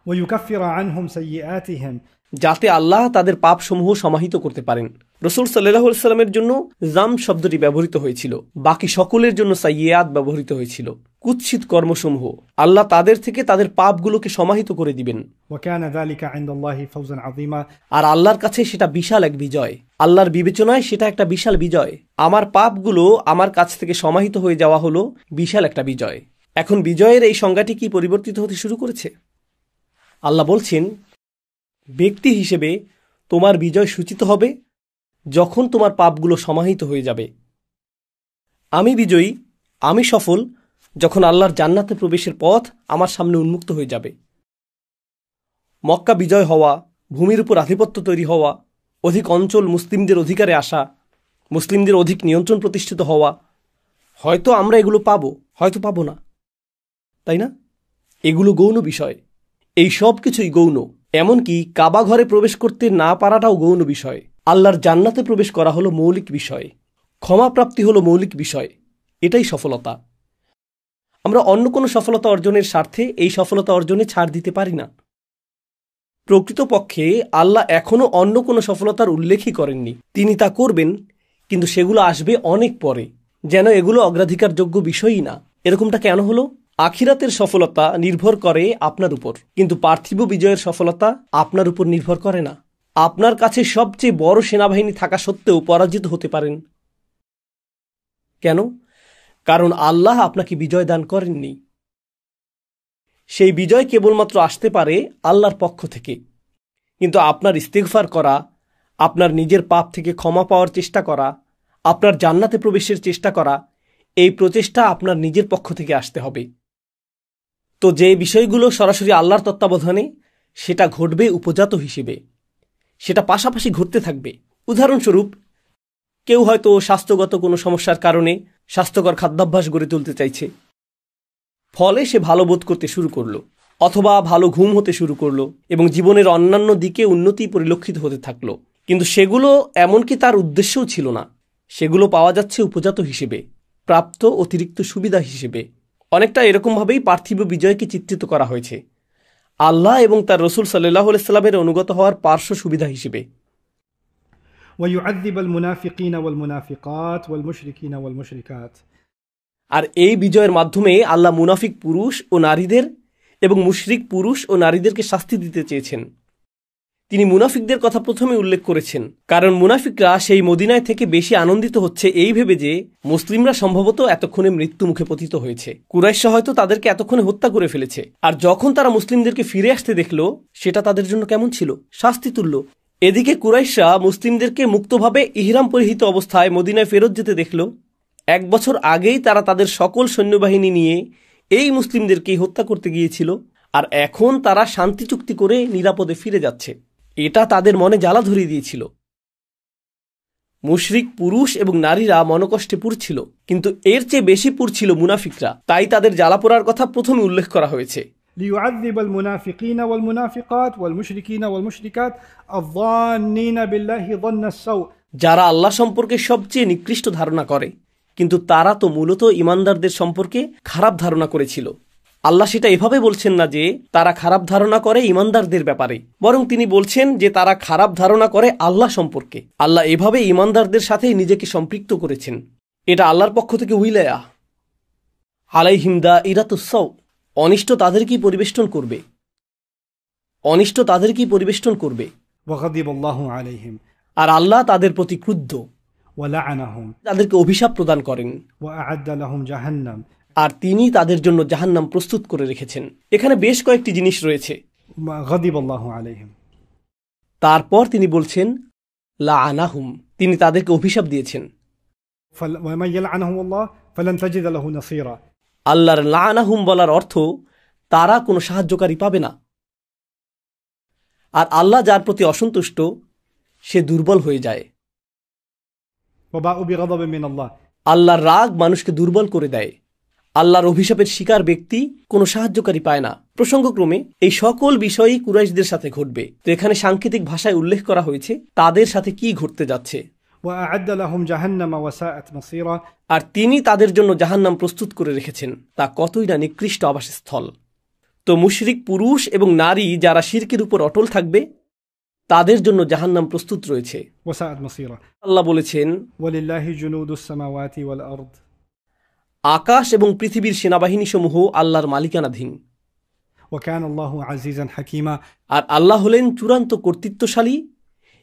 ويكفر عنهم سيئاتهم, যাতে আল্লাহ তাদের পাপসমূহ সমাহিত করতে পারেন। রাসূল সাল্লাল্লাহু আলাইহি ওয়াসাল্লামের জন্য জাম শব্দটি ব্যবহৃত হয়েছিল, বাকি সকলের জন্য সাইয়্যাত ব্যবহৃত হয়েছিল, কুৎসিত কর্মসমূহ। আল্লাহ তাদের থেকে তাদের পাপগুলোকে সমাহিত করে দিবেন। وكان ذلك عند الله فوزا عظيما, আর আল্লাহর কাছে সেটা বিশাল এক বিজয়। আল্লাহর বিবেচনায় সেটা একটা বিশাল বিজয়। আমার পাপগুলো আমার কাছ থেকে সমাহিত হয়ে যাওয়া হলো বিশাল একটা বিজয়। এখন বিজয়ের এই সংজ্ঞাটি কি পরিবর্তিত হতে শুরু করেছে? আল্লাহ বলছেন, ব্যক্তি হিসেবে তোমার বিজয় সূচিত হবে যখন তোমার পাপগুলো সমাহিত হয়ে যাবে। আমি বিজয়ী, আমি সফল যখন আল্লাহর জান্নাতে প্রবেশের পথ আমার সামনে উন্মুক্ত হয়ে যাবে। মক্কা বিজয় হওয়া, ভূমির উপর আধিপত্য তৈরি হওয়া, অধিক অঞ্চল মুসলিমদের অধিকারে আসা, মুসলিমদের অধিক নিয়ন্ত্রণ প্রতিষ্ঠিত হওয়া, হয়তো আমরা এগুলো পাবো, হয়তো পাবো না, তাই না? এগুলো গৌণ বিষয়। এই সব কিছুই গৌণ। এমনকি কাবা ঘরে প্রবেশ করতে না পারাটাও গৌণ বিষয়। আল্লাহর জান্নাতে প্রবেশ করা হলো মৌলিক বিষয়, ক্ষমাপ্রাপ্তি হলো মৌলিক বিষয়। এটাই সফলতা। আমরা অন্য কোনো সফলতা অর্জনের স্বার্থে এই সফলতা অর্জনে ছাড় দিতে পারি না। প্রকৃতপক্ষে আল্লাহ এখনও অন্য কোনো সফলতার উল্লেখই করেননি। তিনি তা করবেন, কিন্তু সেগুলো আসবে অনেক পরে, যেন এগুলো অগ্রাধিকারযোগ্য বিষয়ই না। এরকমটা কেন হলো? আখিরাতের সফলতা নির্ভর করে আপনার উপর, কিন্তু পার্থিব বিজয়ের সফলতা আপনার উপর নির্ভর করে না। আপনার কাছে সবচেয়ে বড় সেনাবাহিনী থাকা সত্ত্বেও পরাজিত হতে পারেন। কেন? কারণ আল্লাহ আপনাকে বিজয় দান করেননি। সেই বিজয় কেবলমাত্র আসতে পারে আল্লাহর পক্ষ থেকে। কিন্তু আপনার ইস্তিগফার করা, আপনার নিজের পাপ থেকে ক্ষমা পাওয়ার চেষ্টা করা, আপনার জান্নাতে প্রবেশের চেষ্টা করা, এই প্রচেষ্টা আপনার নিজের পক্ষ থেকে আসতে হবে। তো যে বিষয়গুলো সরাসরি আল্লাহর তত্ত্বাবধানে, সেটা ঘটবে উপজাত হিসেবে, সেটা পাশাপাশি ঘটতে থাকবে। উদাহরণস্বরূপ, কেউ হয়তো স্বাস্থ্যগত কোনো সমস্যার কারণে স্বাস্থ্যকর খাদ্যাভ্যাস গড়ে তুলতে চাইছে, ফলে সে ভালো বোধ করতে শুরু করলো, অথবা ভালো ঘুম হতে শুরু করলো এবং জীবনের অন্যান্য দিকে উন্নতি পরিলক্ষিত হতে থাকলো। কিন্তু সেগুলো এমনকি তার উদ্দেশ্যও ছিল না। সেগুলো পাওয়া যাচ্ছে উপজাত হিসেবে, প্রাপ্ত অতিরিক্ত সুবিধা হিসেবে। অনেকটা এরকমভাবেই পার্থিব বিজয়কে চিত্রিত করা হয়েছে, আল্লাহ এবং তার রসুল সাল্লাল্লাহু আলাইহি ওয়াসাল্লামের অনুগত হওয়ার পার্শ্ব সুবিধা হিসেবে। ويعذب المنافقين والمنافقات والمشركين والمشركات, আর এই বিজয়ের মাধ্যমে আল্লাহ মুনাফিক পুরুষ ও নারীদের এবং মুশরিক পুরুষ ও নারীদেরকে শাস্তি দিতে চেয়েছেন। তিনি মুনাফিকদের কথা প্রথমে উল্লেখ করেছেন, কারণ মুনাফিকরা সেই মদিনায় থেকে বেশি আনন্দিত হচ্ছে এই ভেবে যে মুসলিমরা সম্ভবত এতক্ষণে মৃত্যু মুখে পতিত হয়েছে। কুরাইশরা হয়তো তাদেরকে এতক্ষণে হত্যা করে ফেলেছে। আর যখন তারা মুসলিমদেরকে ফিরে আসতে দেখল, সেটা তাদের জন্য কেমন ছিল? শাস্তি তুল্য। এদিকে কুরাইশরা মুসলিমদেরকে মুক্তভাবে ইহরাম পরিহিত অবস্থায় মদিনায় ফেরত যেতে দেখল। 1 বছর আগেই তারা তাদের সকল সৈন্যবাহিনী নিয়ে এই মুসলিমদেরকেই হত্যা করতে গিয়েছিল, আর এখন তারা শান্তি চুক্তি করে নিরাপদে ফিরে যাচ্ছে। এটা তাদের মনে জ্বালা ধরিয়ে দিয়েছিল। মুশরিক পুরুষ এবং নারীরা মনকষ্টে পুড়ছিল, কিন্তু এর চেয়ে বেশি পুড়ছিল মুনাফিকরা। তাই তাদের জ্বালা পোড়ার কথা প্রথমে উল্লেখ করা হয়েছে। ليعذب المنافقين والمنافقات والمشركين والمشركات الظانين بالله ظن السوء, যারা আল্লাহ সম্পর্কে সবচেয়ে নিকৃষ্ট ধারণা করে, কিন্তু তারা তো মূলত ঈমানদারদের সম্পর্কে খারাপ ধারণা করেছিল। আল্লাহ সেটা এভাবে বলছেন না যে তারা খারাপ ধারণা করে ঈমানদারদের ব্যাপারে, বরং তিনি বলছেন যে তারা খারাপ ধারণা করে আল্লাহ সম্পর্কে। আল্লাহ এভাবে ঈমানদারদের সাথে নিজেকে সম্পৃক্ত করেছেন। এটা আল্লাহর পক্ষ থেকে উইলায়া। আলাইহিম দাইরাতুস সাউ, অনিষ্ট তাদেরকেই পরিবেষ্টন করবে, অনিষ্ট তাদেরকেই পরিবেষ্টন করবে। وغضب الله عليهم, আর আল্লাহ তাদের প্রতি ক্রুদ্ধ, ولعنهم, তাদেরকে অভিশাপ প্রদান করেন, وأعد لهم جهنم, আর তিনি তাদের জন্য জাহান্নাম প্রস্তুত করে রেখেছেন। এখানে বেশ কয়েকটি জিনিস রয়েছে। غضب الله عليهم, তারপর তিনি বলছেন লাআনাহুম, তিনি তাদেরকে অভিশাপ দিয়েছেন। ومن يلعنه الله فلن تجد له نصيرا, আল্লাহর লাআনাহুম বলার অর্থ তারা কোনো সাহায্যকারী পাবে না। আর আল্লাহ যার প্রতি অসন্তুষ্ট, সে দুর্বল হয়ে যায়। وباءوا بغضب من الله আল্লাহর রাগ মানুষকে দুর্বল করে দেয়। আল্লাহর অভিশাপের শিকার ব্যক্তি কোনো সাহায্যকারী পায় না। প্রসঙ্গক্রমে এই সকল বিষয়ই কুরাইশদের সাথে ঘটবে। তো এখানে সাংকেতিক ভাষায় উল্লেখ করা হয়েছে তাদের সাথে কি ঘটতে যাচ্ছে। وأعد لهم جهنم وساءت مصيرا আর তিনি তাদের জন্য জাহান্নাম প্রস্তুত করে রেখেছেন, তা কতই না নিকৃষ্ট আবাসস্থল। তো মুশরিক পুরুষ এবং নারী যারা শিরকের উপর অটল থাকবে তাদের জন্য জাহান্নাম প্রস্তুত রয়েছে। وساءت مصيرا আল্লাহ বলেছেন, ولله جنود السماوات والأرض আকাশ এবং পৃথিবীর সেনাবাহিনী সমূহ আল্লাহর মালিকানাধীন। وكان الله عزيزا حكيما আর আল্লাহ হলেন চূড়ান্ত কর্তৃত্বশালী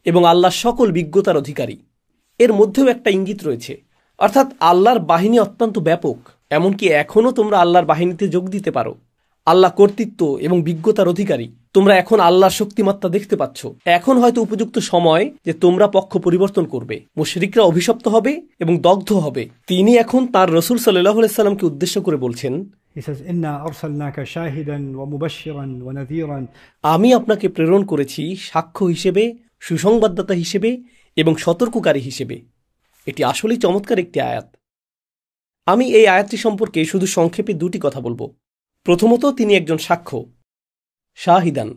এবং আল্লাহ সকল বিজ্ঞতার অধিকারী। এর মধ্যেও একটা ইঙ্গিত রয়েছে, অর্থাৎ আল্লাহর বাহিনী অত্যন্ত ব্যাপক। এমনকি এখনও তোমরা আল্লাহর বাহিনীতে যোগ দিতে পারো। আল্লাহ কর্তৃত্ব এবং বিজ্ঞতার অধিকারী। তোমরা এখন আল্লাহর শক্তিমাত্রা দেখতে পাচ্ছ। এখন হয়তো উপযুক্ত সময় যে তোমরা পক্ষ পরিবর্তন করবে। মুশরিকরা অভিশপ্ত হবে এবং দগ্ধ হবে। তিনি এখন তার রাসূল সাল্লাল্লাহু আলাইহি সাল্লামকে উদ্দেশ্য করে বলছেন, আমি আপনাকে প্রেরণ করেছি সাক্ষ্য হিসেবে, সুসংবাদদাতা হিসেবে এবং সতর্ককারী হিসেবে। এটি আসলেই চমৎকার একটি আয়াত। আমি এই আয়াতটি সম্পর্কে শুধু সংক্ষেপে দুটি কথা বলবো। প্রথমত, তিনি একজন সাক্ষ্য, শাহিদান।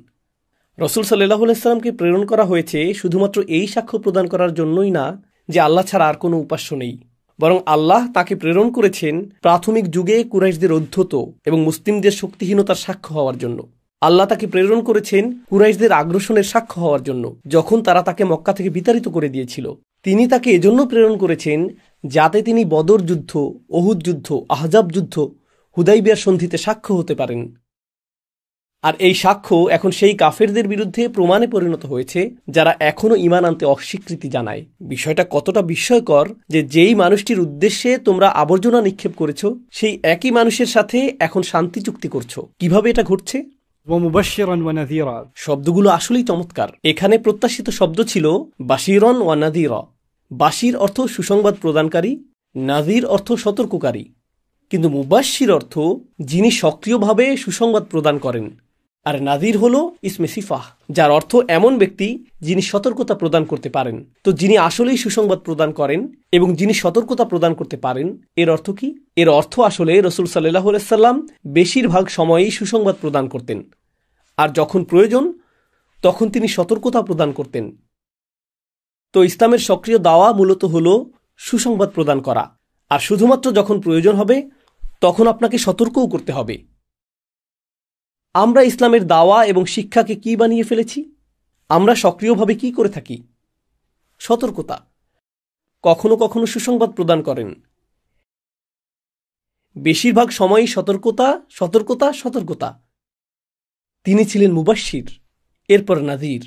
রাসূল সাল্লাল্লাহু আলাইহি সাল্লামকে প্রেরণ করা হয়েছে শুধুমাত্র এই সাক্ষ্য প্রদান করার জন্যই না যে আল্লাহ ছাড়া আর কোনো উপাস্য নেই, বরং আল্লাহ তাকে প্রেরণ করেছেন প্রাথমিক যুগে কুরাইশদের অধ্যত এবং মুসলিমদের শক্তিহীনতার সাক্ষ্য হওয়ার জন্য। আল্লাহ তাকে প্রেরণ করেছেন কুরাইশদের আগ্রাসনের সাক্ষ্য হওয়ার জন্য, যখন তারা তাকে মক্কা থেকে বিতাড়িত করে দিয়েছিল। তিনি তাকে এজন্য প্রেরণ করেছেন যাতে তিনি বদর যুদ্ধ, উহুদ যুদ্ধ, আহজাব যুদ্ধ, হুদাইবিয়ার সন্ধিতে সাক্ষ্য হতে পারেন। আর এই সাক্ষ্য এখন সেই কাফেরদের বিরুদ্ধে প্রমাণে পরিণত হয়েছে যারা এখনও ঈমান আনতে অস্বীকৃতি জানায়। বিষয়টা কতটা বিস্ময়কর যে যেই মানুষটির উদ্দেশ্যে তোমরা আবর্জনা নিক্ষেপ করেছো সেই একই মানুষের সাথে এখন শান্তি চুক্তি করছো। কিভাবে এটা ঘটছে? শব্দগুলো আসলেই চমৎকার। এখানে প্রত্যাশিত শব্দ ছিল বাশিরন ওয়া নাযীরা। বাশির অর্থ সুসংবাদ প্রদানকারী, নাযীর অর্থ সতর্ককারী, কিন্তু মুবাশশির অর্থ যিনি সক্রিয়ভাবে সুসংবাদ প্রদান করেন। আর নাযীর হল ইসমে সিফাহ, যার অর্থ এমন ব্যক্তি যিনি সতর্কতা প্রদান করতে পারেন। তো যিনি আসলেই সুসংবাদ প্রদান করেন এবং যিনি সতর্কতা প্রদান করতে পারেন, এর অর্থ কি? এর অর্থ আসলে রাসূল সাল্লাল্লাহু আলাইহি সাল্লাম বেশিরভাগ সময়ই সুসংবাদ প্রদান করতেন, আর যখন প্রয়োজন তখন তিনি সতর্কতা প্রদান করতেন। তো ইসলামের সক্রিয় দাওয়া মূলত হল সুসংবাদ প্রদান করা, আর শুধুমাত্র যখন প্রয়োজন হবে তখন আপনাকে সতর্কও করতে হবে। আমরা ইসলামের দাওয়া এবং শিক্ষাকে কি বানিয়ে ফেলেছি? আমরা সক্রিয়ভাবে কি করে থাকি? সতর্কতা। কখনো কখনো সুসংবাদ প্রদান করেন। বেশিরভাগ সময়ই সতর্কতা, সতর্কতা, সতর্কতা। তিনি ছিলেন মুবাশশির, এরপর নাযীর।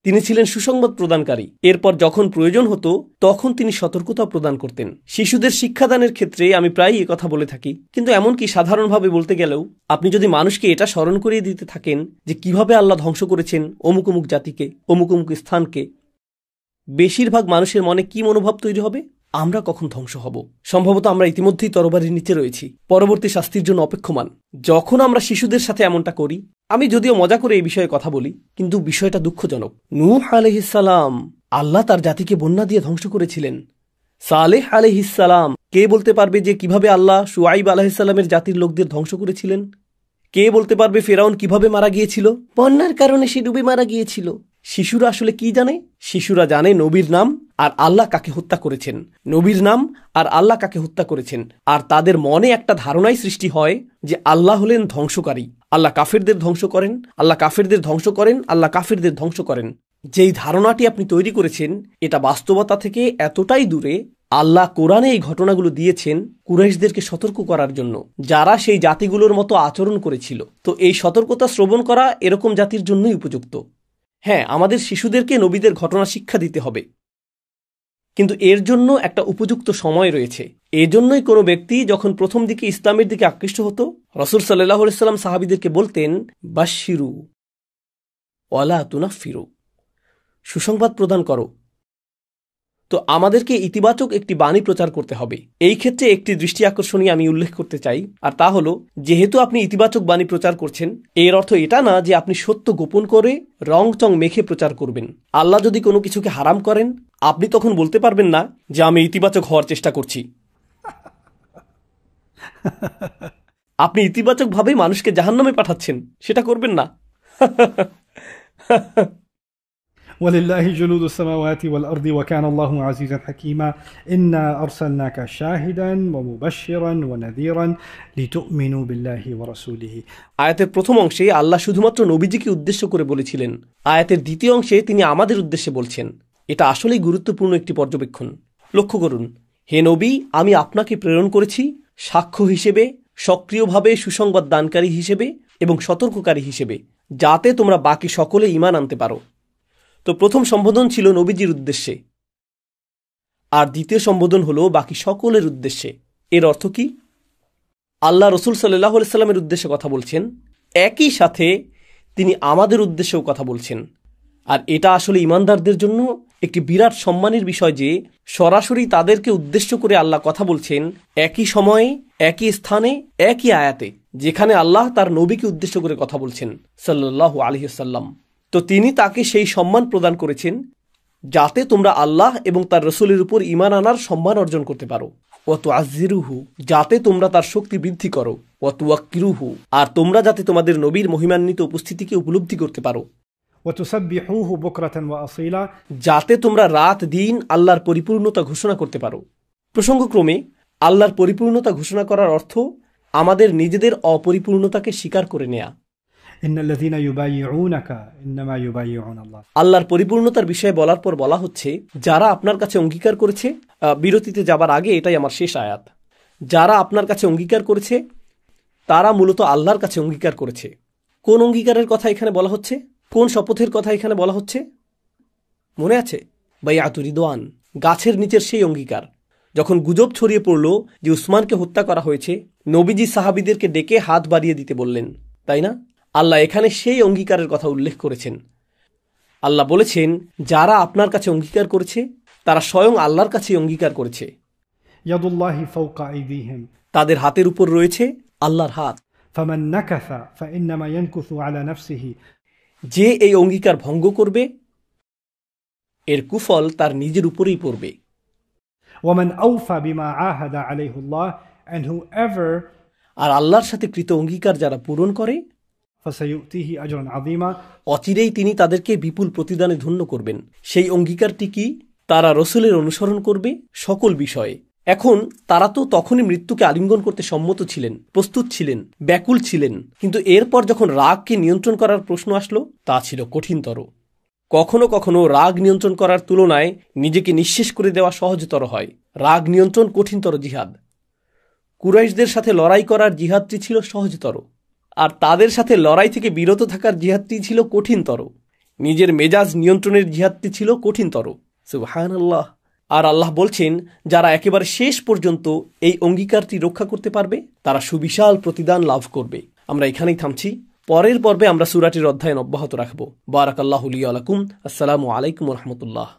তিনি ছিলেন সুসংবাদ প্রদানকারী। এরপর যখন প্রয়োজন হতো তখন তিনি সতর্কতা প্রদান করতেন। শিশুদের শিক্ষাদানের ক্ষেত্রে আমি প্রায়ই কথা বলে থাকি, কিন্তু এমনকি সাধারণভাবে বলতে গেলেও আপনি যদি মানুষকে এটা স্মরণ করিয়ে দিতে থাকেন যে কিভাবে আল্লাহ ধ্বংস করেছেন অমুক অমুক জাতিকে, অমুক অমুক স্থানকে, বেশিরভাগ মানুষের মনে কি মনোভাব তৈরি হবে? আমরা কখন ধ্বংস হব? সম্ভবত আমরা ইতিমধ্যেই তরবারির নিচে রয়েছি, পরবর্তী শাস্তির জন্য অপেক্ষমান। যখন আমরা শিশুদের সাথে এমনটা করি, আমি যদিও মজা করে এই বিষয়ে কথা বলি, কিন্তু বিষয়টা দুঃখজনক। নূহ আলাইহিস সালাম, আল্লাহ তার জাতিকে বন্যা দিয়ে ধ্বংস করেছিলেন। সালেহ আলাইহিস সালাম, কে বলতে পারবে যে কিভাবে আল্লাহ শুআইব আলাইহিস সালামের জাতির লোকদের ধ্বংস করেছিলেন? কে বলতে পারবে ফেরাউন কিভাবে মারা গিয়েছিল? বন্যার কারণে সে ডুবে মারা গিয়েছিল। শিশুরা আসলে কি জানে? শিশুরা জানে নবীর নাম আর আল্লাহ কাকে হত্যা করেছেন, নবীর নাম আর আল্লাহ কাকে হত্যা করেছেন। আর তাদের মনে একটা ধারণাই সৃষ্টি হয় যে আল্লাহ হলেন ধ্বংসকারী, আল্লাহ কাফেরদের ধ্বংস করেন, আল্লাহ কাফেরদের ধ্বংস করেন, আল্লাহ কাফেরদের ধ্বংস করেন। যেই ধারণাটি আপনি তৈরি করেছেন এটা বাস্তবতা থেকে এতটাই দূরে। আল্লাহ কোরআনে এই ঘটনাগুলো দিয়েছেন কুরাইশদেরকে সতর্ক করার জন্য, যারা সেই জাতিগুলোর মতো আচরণ করেছিল। তো এই সতর্কতা শ্রবণ করা এরকম জাতির জন্যই উপযুক্ত। হ্যাঁ, আমাদের শিশুদেরকে নবীদের ঘটনা শিক্ষা দিতে হবে, কিন্তু এর জন্য একটা উপযুক্ত সময় রয়েছে। এজন্যই কোনো ব্যক্তি যখন প্রথম দিকে ইসলামের দিকে আকৃষ্ট হতো, রাসূল সাল্লাল্লাহু আলাইহি সাল্লাম সাহাবীদেরকে বলতেন বাশশিরু ওয়ালা তুনাফিরু, সুসংবাদ প্রদান করো। তো আমাদেরকে ইতিবাচক একটি বাণী প্রচার করতে হবে। এই ক্ষেত্রে একটি দৃষ্টি আকর্ষণীয় আমি উল্লেখ করতে চাই, আর তা হলো, যেহেতু আপনি ইতিবাচক বাণী প্রচার করছেন, এর অর্থ এটা না যে আপনি সত্য গোপন করে রং চং মেখে প্রচার করবেন। আল্লাহ যদি কোনো কিছুকে হারাম করেন, আপনি তখন বলতে পারবেন না যে আমি ইতিবাচক হওয়ার চেষ্টা করছি। আপনি ইতিবাচকভাবে মানুষকে জাহান্নামে পাঠাচ্ছেন, সেটা করবেন না। ولله جلود السماوات والأرض وكان الله عزيزا حكيما إنا أرسلناك شاهدا ومبشرا ونذيرا لتؤمنوا بالله ورسوله। আয়াতের প্রথম অংশে আল্লাহ শুধুমাত্র নবীজিকে উদ্দেশ্য করে বলেছিলেন। আয়াতের দ্বিতীয় অংশে তিনি আমাদের উদ্দেশ্যে বলছেন। এটা আসলেই গুরুত্বপূর্ণ একটি পর্যবেক্ষণ। লক্ষ্য করুন, হে নবী, আমি আপনাকে প্রেরণ করেছি সাক্ষ্য হিসেবে, সক্রিয়ভাবে সুসংবাদ দানকারী হিসেবে এবং সতর্ককারী হিসেবে, যাতে তোমরা বাকি সকলে ঈমান আনতে পারো। তো প্রথম সম্বোধন ছিল নবীজির উদ্দেশ্যে, আর দ্বিতীয় সম্বোধন হল বাকি সকলের উদ্দেশ্যে। এর অর্থ কি? আল্লাহ রসুল সাল্লাল্লাহু আলাইহি সাল্লামের উদ্দেশ্যে কথা বলছেন, একই সাথে তিনি আমাদের উদ্দেশ্যেও কথা বলছেন। আর এটা আসলে ঈমানদারদের জন্য একটি বিরাট সম্মানের বিষয় যে সরাসরি তাদেরকে উদ্দেশ্য করে আল্লাহ কথা বলছেন, একই সময়ে, একই স্থানে, একই আয়াতে, যেখানে আল্লাহ তার নবীকে উদ্দেশ্য করে কথা বলছেন সাল্লাল্লাহু আলাইহি ওয়াসাল্লাম। তো তিনি তাকে সেই সম্মান প্রদান করেছেন যাতে তোমরা আল্লাহ এবং তার রসুলের উপর ঈমান আনার সম্মান অর্জন করতে পারো। ওয়াতুআজ্জিরুহু, যাতে তোমরা তার শক্তি বৃদ্ধি করো। ওয়াতুওয়াক্কিরুহু, আর তোমরা যাতে তোমাদের নবীর মহিমান্বিত উপস্থিতিকে উপলব্ধি করতে পারো। ওয়াতুসাব্বিহুহু বুকরাতান ওয়া আসীলা, যাতে তোমরা রাত দিন আল্লাহর পরিপূর্ণতা ঘোষণা করতে পারো। প্রসঙ্গক্রমে আল্লাহর পরিপূর্ণতা ঘোষণা করার অর্থ আমাদের নিজেদের অপরিপূর্ণতাকে স্বীকার করে নেয়া। ইন্নাল্লাযীনা ইউবাইয়ুনাকা ইন্নামা ইউবাইয়ুনা আল্লাহ। আল্লাহর পরিপূর্ণতার বিষয়ে বলার পর বলা হচ্ছে, যারা আপনার কাছে অঙ্গীকার করেছে, বিরতিতে যাবার আগে এটাই আমার শেষ আয়াত, যারা আপনার কাছে অঙ্গীকার করেছে তারা মূলত আল্লাহর কাছে অঙ্গীকার করেছে। কোন অঙ্গীকারের কথা এখানে বলা হচ্ছে? কোন শপথের কথা এখানে বলা হচ্ছে? মনে আছে? বাইআতু রিদওয়ান, গাছের নিচের সেই অঙ্গীকার। যখন গুজব ছড়িয়ে পড়ল যে উসমানকে হত্যা করা হয়েছে, নবীজি সাহাবীদেরকে ডেকে হাত বাড়িয়ে দিতে বললেন, তাই না? আল্লাহ এখানে সেই অঙ্গীকারের কথা উল্লেখ করেছেন। আল্লাহ বলেছেন, যারা আপনার কাছে অঙ্গীকার করেছে তারা স্বয়ং আল্লাহর কাছে অঙ্গীকার করেছে। ইয়াদুল্লাহি ফাওকা আইদিহিম, তাদের হাতের উপর রয়েছে আল্লাহর হাত। ফামান নাকাসা ফাইন্নামা ইয়ানকুসু আলা নাফসিহি, যে এই অঙ্গীকার ভঙ্গ করবে এর কুফল তার নিজের উপরেই পড়বে। ওয়ামান আওফা বিমা আহাদা আলাইহুল্লাহ, and whoever, আর আল্লাহর সাথে কৃত অঙ্গীকার যারা পূরণ করে, ফাসায়ুতিহি আজরান আযীমা, অচিরেই তিনি তাদেরকে বিপুল প্রতিদানে ধন্য করবেন। সেই অঙ্গীকারটি কি? তারা রসুলের অনুসরণ করবে সকল বিষয়ে। এখন তারা তো তখনই মৃত্যুকে আলিঙ্গন করতে সম্মত ছিলেন, প্রস্তুত ছিলেন, ব্যাকুল ছিলেন, কিন্তু এরপর যখন রাগকে নিয়ন্ত্রণ করার প্রশ্ন আসলো, তা ছিল কঠিনতর। কখনো কখনো রাগ নিয়ন্ত্রণ করার তুলনায় নিজেকে নিঃশেষ করে দেওয়া সহজতর হয়। রাগ নিয়ন্ত্রণ কঠিনতর জিহাদ। কুরাইশদের সাথে লড়াই করার জিহাদটি ছিল সহজতর, আর তাদের সাথে লড়াই থেকে বিরত থাকার জিহাদটি ছিল কঠিনতর। নিজের মেজাজ নিয়ন্ত্রণের জিহাদটি ছিল কঠিনতর। সুবহানাল্লাহ। আর আল্লাহ বলছেন, যারা একেবারে শেষ পর্যন্ত এই অঙ্গীকারটি রক্ষা করতে পারবে তারা সুবিশাল প্রতিদান লাভ করবে। আমরা এখানেই থামছি। পরের পর্বে আমরা সূরাটির অধ্যয়ন অব্যাহত রাখব। বারাকাল্লাহু লি ওয়া লাকুম। আসসালামু আলাইকুম ওয়া রাহমাতুল্লাহ।